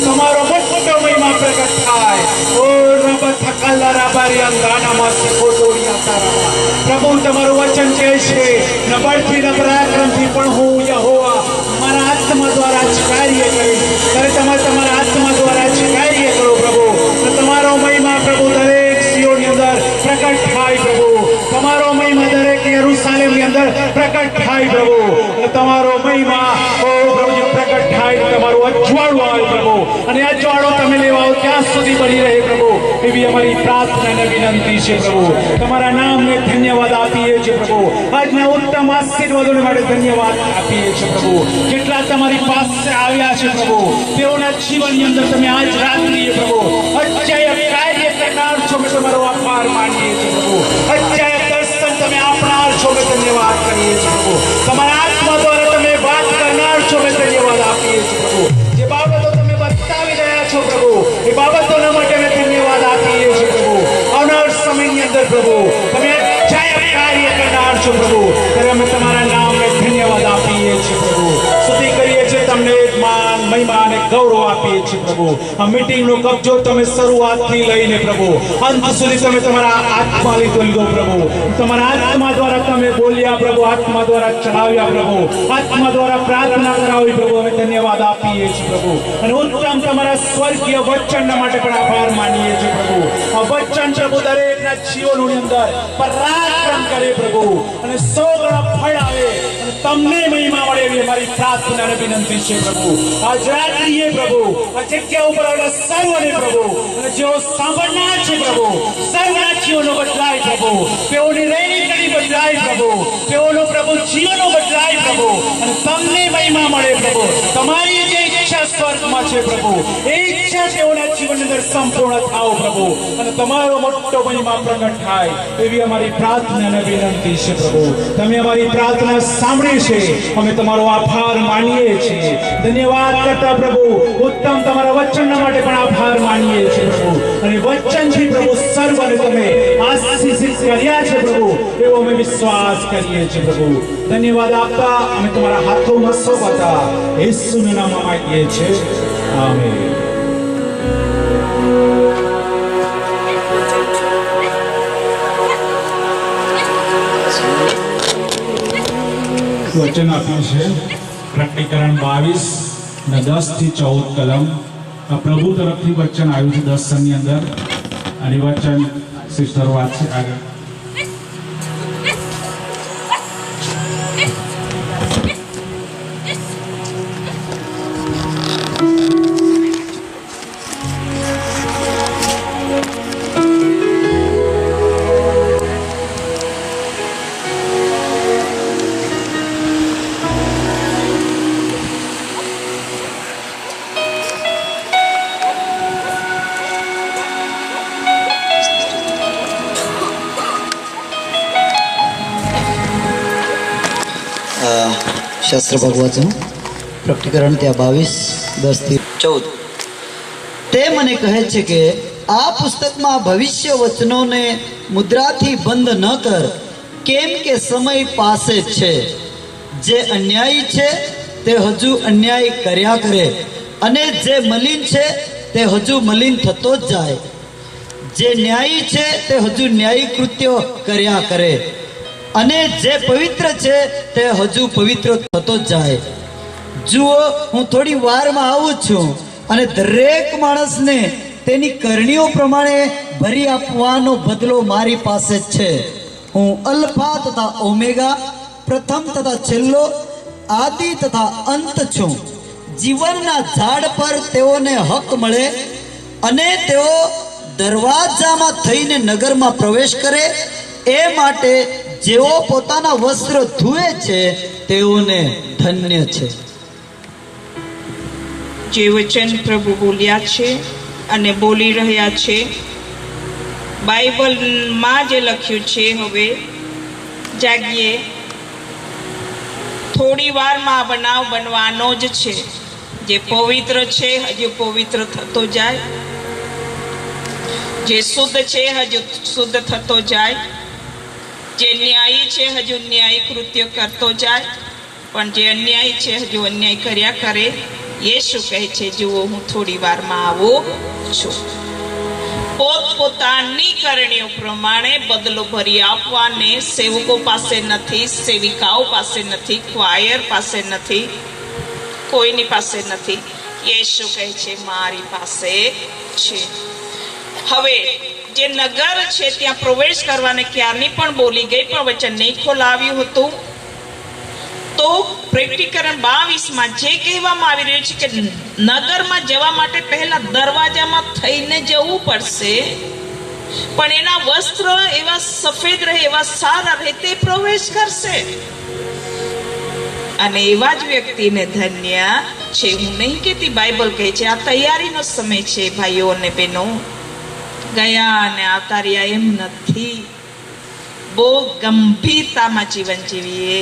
તમારો મોટો મહિમા પ્રગટ થાય. ઓ રબ થકલ્લા રાબારી અંગાનામાં સિકોટોરિયા તારા. પ્રભુ તમારું વચન કહે છે, ન બળથી ન પરાક્રમથી પણ હું યહોવા મારા આત્મા દ્વારા જ કાર્ય કરીશ. ત્યારે તમે તમારા આત્મા દ્વારા જ કાર્ય કરો પ્રભુ. તમારો મહિમા પ્રભુ દરેક સિયોની અંદર પ્રગટ થાય પ્રભુ. તમારો મહિમા દરેક યરૂશાલેમની અંદર પ્રગટ થાય પ્રભુ. તમારો મહિમા ઓ પ્રભુ પ્રગટ થાય, તમારું અજવાળું આવે પ્રભુ, અને અજવાળો તમે લેવાઓ ત્યાં સુધી બની રહે પ્રભુ. એવી અમારી પ્રાર્થના અને વિનંતી છે પ્રભુ. તમારા નામને ધન્યવાદ આપીએ છીએ પ્રભુ. આજના ઉત્તમ આશીર્વાદોને માટે ધન્યવાદ આપીએ છીએ પ્રભુ. જેટલા તમારી પાસે આવ્યા છે પ્રભુ, તેઓના જીવનની અંદર તમે આજ રાત્રિએ પ્રભુ અજય કાર્ય કરનાર છો. મેં તમારો આભાર માનીએ છીએ પ્રભુ. અજય દર્શન તમે આપનાર છો. મેં ધન્યવાદ કરીએ છીએ પ્રભુ. તમારા આત્મા દ્વારા તમે વાત કરનાર છો. મેં ધન્યવાદ આપીએ છીએ પ્રભુ. જે બાબતો તમે બતાવી રહ્યા છો પ્રભુ, એ બાબતોના માટે મેં ધન્યવાદ આપીએ છીએ પ્રભુ. આવનાર સમયની અંદર પ્રભુ તમે અજય કાર્ય કરનાર છો પ્રભુ, ત્યારે અમે તમારા નામને ધન્યવાદ આપીએ છીએ પ્રભુ. સ્તુતિ કરીએ છીએ તમને, માન મહિમા અને ગૌરવ આપીએ છીએ પ્રભુ. આ મીટિંગનો કબજો તમે શરૂઆતથી લઈને પ્રભુ અંત સુધી તમે તમારા આત્મા લીધો પ્રભુ. તમારા આત્મા દ્વારા તમે બોલ્યા પ્રભુ, આત્મા દ્વારા ચલાવ્યા પ્રભુ, આત્મા દ્વારા પ્રાર્થના કરાવી પ્રભુ. અમે ધન્યવાદ આપીએ છીએ પ્રભુ. અને ઉત્તમ તમારા સ્વર્ગીય વચનના માટે પણ આભાર માનીએ છીએ પ્રભુ. આ વચન પ્રભુ દરેકના જીવનોની અંદર પરાક્રમ કરે પ્રભુ, અને 100 ગણા ફળ આવે, અને તમને મહિમા મળે એવી અમારી પ્રાર્થના અને વિનંતી છે પ્રભુ. આજ રાત્રિએ પ્રભુ આ જગ્યા ઉપર આવેલા સર્વને પ્રભુ, અને જેઓ સાંભળનાર છે પ્રભુ, સર્વના જીવનો બદલાય પ્રભુ, તેઓની રહેણી બદલાય પ્રભુ, તેઓનો પ્રભુ જીવનો બદલાય પ્રભુ, અને તમને મહિમા મળે પ્રભુ. તમારી જે ઈચ્છા સ્વર્ગમાં છે પ્રભુ, એ ઈચ્છા તેઓના જીવનની અંદર સંપૂર્ણ થાવ પ્રભુ, અને તમારો મોટો મહિમા પ્રગટ થાય એવી અમારી પ્રાર્થના અને વિનંતી છે પ્રભુ. તમે અમારી પ્રાર્થના સાંભળી છે, અમે તમારો આભાર માનીએ છીએ. ધન્યવાદ કરતા પ્રભુ ઉત્તમ તમારા વચનના માટે પણ આભાર માનીએ છીએ પ્રભુ. અને વચનથી પ્રભુ સર્વને તમે આશીષિત કર્યા છે પ્રભુ, એવો અમે વિશ્વાસ કરીએ છીએ પ્રભુ. ધન્યવાદ આપતા અમે તમારા હાથોમાં સોંપતા યેસુના નામમાં માંગીએ છીએ. આમેન. વચન આપ્યું છે પ્રકટીકરણ 22 ને 10 થી 14 કલમ. આ પ્રભુ તરફથી વચન આવ્યું છે 10 ની અંદર, અને વચન સિસ્ટર વાત છે આગળ. શાસ્ત્ર ભાગ વાંચું. પ્રકટીકરણ ત્યાં 22 10 થી 14. તે મને કહે છે કે આ પુસ્તકમાં ભવિષ્ય વચનોને મુદ્રાથી બંધ ન કર, કેમ કે સમય પાસે છે. જે અન્યાયી છે તે હજુ અન્યાય કર્યા કરે, અને જે મલિન છે તે હજુ મલિન થતો જ જાય. જે ન્યાયી છે તે હજુ ન્યાયી કૃત્યો કર્યા કરે, અને જે પવિત્ર છે તે હજુ પવિત્ર થતો જ જાય. જુઓ, હું થોડી વારમાં આવું છું, અને દરેક માણસને તેની કરણીઓ પ્રમાણે ભરી આપવાનો બદલો મારી પાસે જ છે. હું અલ્ફા તથા ઓમેગા, પ્રથમ તથા છેલ્લો, આદિ તથા અંત છું. જીવનના ઝાડ પર તેઓને હક મળે, અને તેઓ દરવાજામાં થઈને નગરમાં પ્રવેશ કરે. એ માટે જેઓ પોતાના વસ્ત્ર ધુએ છે તેઓને ધન્ય છે. જે વચન પ્રભુ બોલ્યા છે અને બોલી રહ્યા છે, બાઇબલમાં જે લખ્યું છે, હવે જાગીએ. થોડી વારમાં આ બનાવ બનવાનો જ છે. જે પવિત્ર છે હજુ પવિત્ર થતો જાય, જે શુદ્ધ છે હજુ શુદ્ધ થતો જાય, જે ન્યાયી છે હજુ ન્યાયી કૃત્ય કરતો જાય, પણ જે અન્યાયી છે હજુ અન્યાય કર્યા કરે. યેશુ કહે છે જુઓ હું થોડી વારમાં આવું છું. પોતપોતાની કરણીઓ પ્રમાણે બદલો ભરી આપવાને સેવકો પાસે નથી, સેવિકાઓ પાસે નથી, ક્વાયર પાસે નથી, કોઈની પાસે નથી. યેશુ કહે છે મારી પાસે છે. હવે જે નગર છે ત્યાં પ્રવેશ કરવાને ક્યારની પણ બોલી ગઈ, પણ વચન નહીં ખોલાવ્યું હતું. તો પ્રેક્ટિકરણ 22 જે કહેવામાં આવી રહ્યું છે કે નગરમાં જવા માટે પહેલા દરવાજામાં થઈને જવું પડશે, પણ એના વસ્ત્ર એવા સફેદ રહે, એવા સારા રહે, તે પ્રવેશ કરશે. અને એવા જ વ્યક્તિને ધન્ય છે. હું નહીં કહેતી, બાઇબલ કહે છે આ તૈયારીનો સમય છે ભાઈઓ અને બહેનો. ગયા અને આવતા રહ્યા એમ નથી. બહુ ગંભીરતામાં જીવન જીવીએ,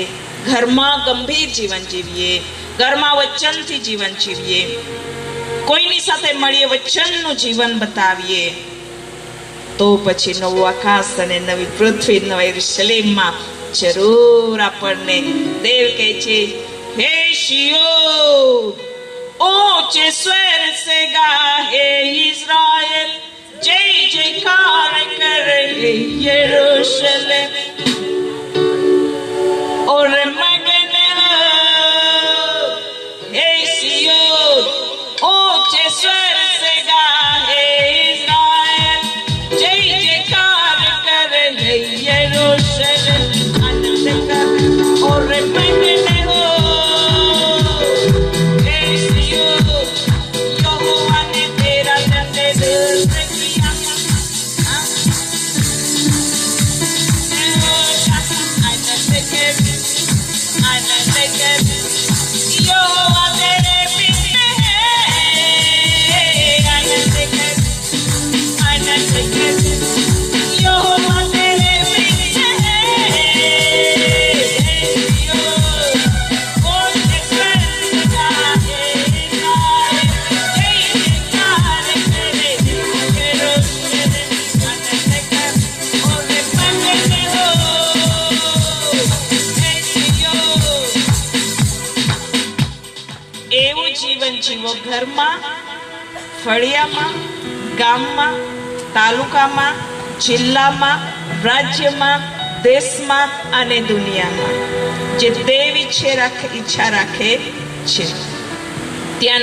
ઘરમાં ગંભીર જીવન જીવીએ, ઘરમાં વચનથી જીવન જીવીએ, કોઈની સાથે મળીએ, વચનનું જીવન બતાવીએ, તો પછી નવું આકાશ અને નવી પૃથ્વી, નવા યરુશલેમમાં જરૂર આપણને દેવ કહે છે હે શિયોન ऊंचे स्वर से गाहे इस्राएल, जय जयकार करे यरूशलेम. और मगन हो हे सियोन, ऊंचे स्वर से गाहे इस्राएल, जय जयकार करे यरूशलेम. आनंद कर और मगन हो हे सियोन, यहोवा ने तेरा दंड किया. એવું જીવન જીવો ઘરમાં, ફળિયામાં, ગામમાં, તાલુકામાં, જિલ્લામાં, રાજ્યમાં, દેશમાં અને દુનિયામાં જે દેવ ઈચ્છા રાખે છે ત્યાં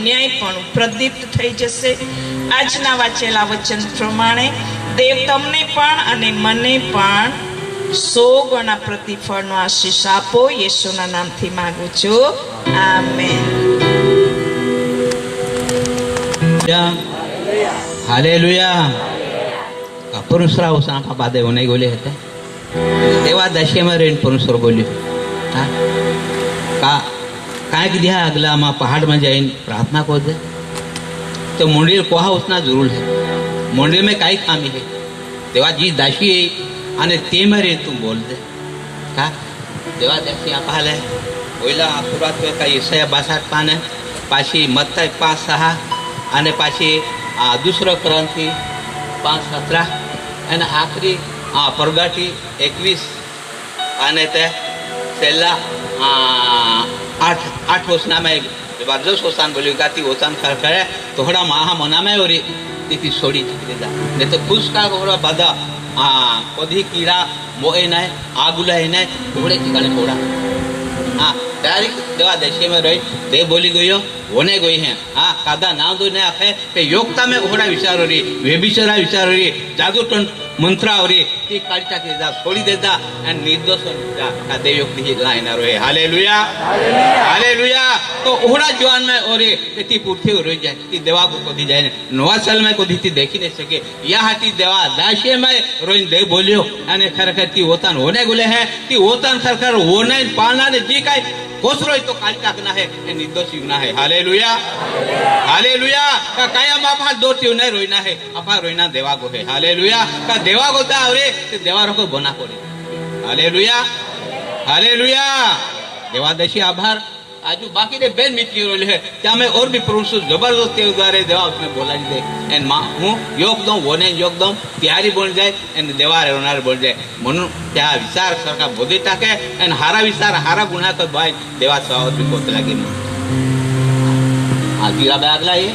ન્યાય પણ પ્રદીપ્ત થઈ જશે. આજના વાંચેલા વચન પ્રમાણે દેવ તમને પણ અને મને પણ 100 ગણા પ્રતિફળનો આશીષ આપો. યેશુના નામથી માંગુ છું, આમેન. हालेलुया. पुरुषराव सांगा बादे होणे गोले होते तेव्हा दशेमध्ये पुरुषर बोल्यो का काय की दिया अगला मा पहाड़ में जाइन प्रार्थना को दे तो मंदिर कोहा उतना जरूर है. मंदिर में काय खामी है तेव्हा जी दाशी आणि ते मरे तू बोल दे का तेव्हा दाशी आपाले पहिला सुरुवात का ईसाया 62 पान पाशी मत्ताय 5:6 અને પાછી દુસરો ક્રાંતિ 5:17 અને આખરી પરગાટી 21 અને તે છેલ્લા 8 વર્ષનામાં જબરદસ્ત ઓસાન બોલ્યું ગાતી ઓસાન કરે થોડા મહા મનામાં ઓરી તેથી છોડી દીધા ને તો ખુશ કા ઓરા બધા કદી કીડા મોએ નહીં આગુલાય નહીં ઘોડે ठिकाने થોડા डायरेक्ट देवा देशे में रही दे बोली गयो होने गई है. हाँ कादा नाम दो ने आखे पे योगता में ओहड़ा विचार हो रही, व्यभिचारा विचार हो रही, जादू मंत्रा हो रही, ती काढता के जा छोड़ी देता एंड निर्दोष का देवयोग की लाइन रो है. Hallelujah hallelujah. तो ओहड़ा जवान में हो रही ती पूर्ति हो रही जाए ती देवा को कदी जाए नवा साल में कदी ती देखी नहीं सके या हाटी देवा दाशे में रोइन दे बोलियो અને ખરેખર તી ઓતાન હોને ગુલે હે તી ઓતાન સરકાર હોને પાલના ને જી કાઈ કોસરો તો કાલટાક ના હે એ નિર્દોષી ના હે. Hallelujah hallelujah. का काया बापा दो ती नहीं रोइना है अपा रोइना देवा को है. हालेलुया. का देवा को ता रे ते देवा रो को बना को रे. Hallelujah hallelujah. देवा देशी आभार. आजू बाकी ने बेन मित्री रोल है क्या मैं और भी पुरुष जबरदस्ती द्वारे देवा उसमें बोला दे एन मां हूं योग दो वोने योग दो तैयारी बोल जाए एन देवा रोनार बोल जाए मनु क्या विचार सरका बोधी टाके एन हारा विचार हारा गुना को भाई देवा स्वागत भी कोत लगी આ જીરા આગલા એ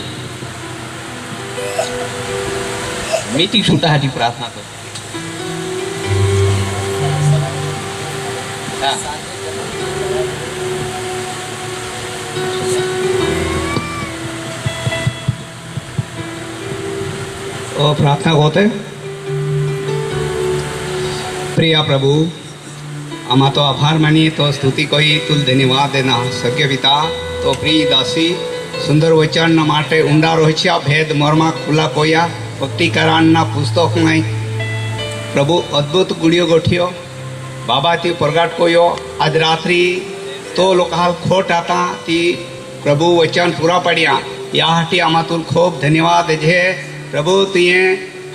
મેથી છૂટાહાટી પ્રાર્થના કરો. હા. प्रार्थना होते प्रिय प्रभु आमा तो आभार मानिए तो स्तुति कही तुल धन्यवाद देना सत्य पिता तो प्रिय दासी सुंदर वचन माटे ऊंडा रोहिया भेद मर्मा खुला कोया भक्तिकाराना पुस्तक में प्रभु अद्भुत गुड़ियो गोठियो बाबा ती प्रगट कोयो आज रात्रि तो लोकाल खोट आता ती प्रभु वचन पूरा पड़िया याटी आमा तुल खूब धन्यवाद जे प्रभु तुए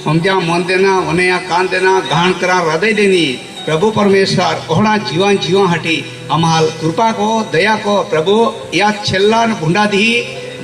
हमजा मन देना वनया कान देना गान करा हृदय देनी प्रभु परमेश्वर ओहड़ा जीवन जीवा हटी अमाल कृपा को दया को प्रभु या छेल्ला भूंडा धी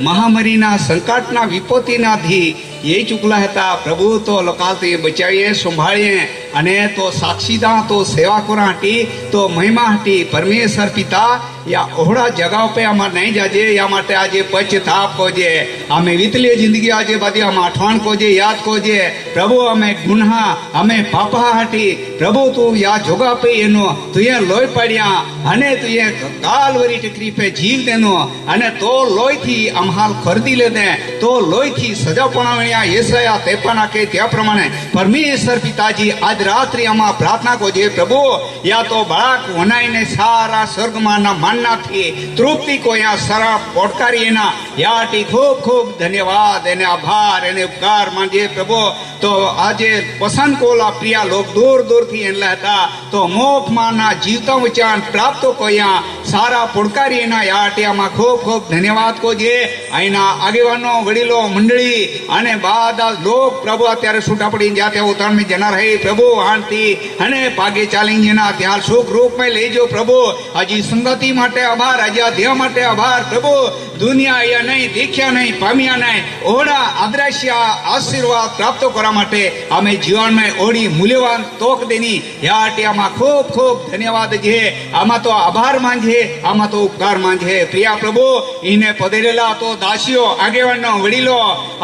महामारी ना संकट ना विपत्ति ना धी ये चुकला है प्रभु तो लोकाल तो ये बचाइए संभालिए अने तो साक्षीदा तो सेवा करा हटी तो महिमा हटी परमेश्वर पिता या ओहड़ा जगह पे आम नहीं जाजे या माटे आज पश्चाताप कोजे आमे वीतली जिंदगी आज बदी आम अठवाण कोजे याद कोजे प्रभु अमे गुन्हा अमे पापा हटी प्रभु तू या जगह पे एनो तुए लोय पड़िया अने तुए कालवरी टिकरी पे जीव देनो अने तो लोय थी अमहाल खरीदी ले दे तो लोय थी सजा पणावणिया येसाया तेपना के त्या प्रमाणे परमेश्वर पिताजी आज रात्रि आमा प्रार्थना कोजे प्रभु या तो बाळक वनाईने सारा स्वर्ग माना मानना थी तृप्ति को यहाँ सारा पोटकारी ना याटी खूब खूब धन्यवाद एने आभार एने उपकार मानजे प्रभु तो आजे पसंद कोला प्रिया लोग दूर दूर थी एन लहता तो मोख माना जीवता वचन प्राप्त को यहाँ सारा पोटकारी ना याटी आमा खूब खूब धन्यवाद को जे आईना आगेवानो वडीलो मंडली अने बाद लोग प्रभु अत्यारे छूटा पड़ी जाते उतरण में जना रहे प्रभु आंती अने पागे चाली ना त्यार सुख रूप में लेजो प्रभु हजी संगति माटे आभार हजी अध्याय माटे आभार प्रभु दुनिया या नहीं देखिया नहीं पामिया नहीं ओड़ा अदृश्य आशीर्वाद प्राप्त करा माटे हमें जीवन में ओड़ी मूल्यवान तोक देनी याटी आमा खूब खूब धन्यवाद जे आमा तो आभार मांझे आमा तो उपकार मांझे प्रिया प्रभु इने पधरेला तो दासियो आगेवानो वडीलो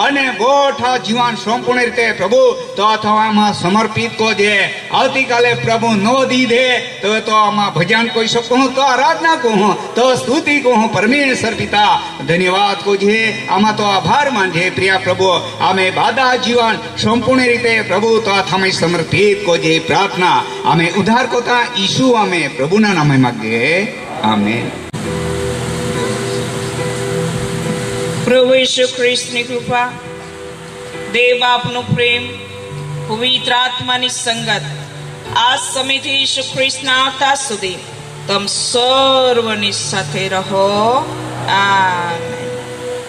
अने बोठा जीवन संपूर्ण रीते प्रभु तो अथवा समर्पित को जे आवती काले प्रभु नो दी दे तो आमा भजन कोई सकूं तो आराधना को तो स्तुति को परमेश्वर पिता धन्यवाद को जे आमा तो आभार मानजे प्रिया प्रभु आमे बाधा जीवन संपूर्ण रीते प्रभु तो अथवा समर्पित को जे प्रार्थना आमे उद्धार कोता यीशु आमे प्रभु ना नामे मांगे आमेन। प्रभु यीशु ख्रिस्त ની કૃપા દેવ આપનો પ્રેમ પવિત્ર આત્માની સંગત આ સમયથી ઈસુ ખ્રિસ્તના આવતા સુધી તમ સર્વની સાથે રહો આમેન।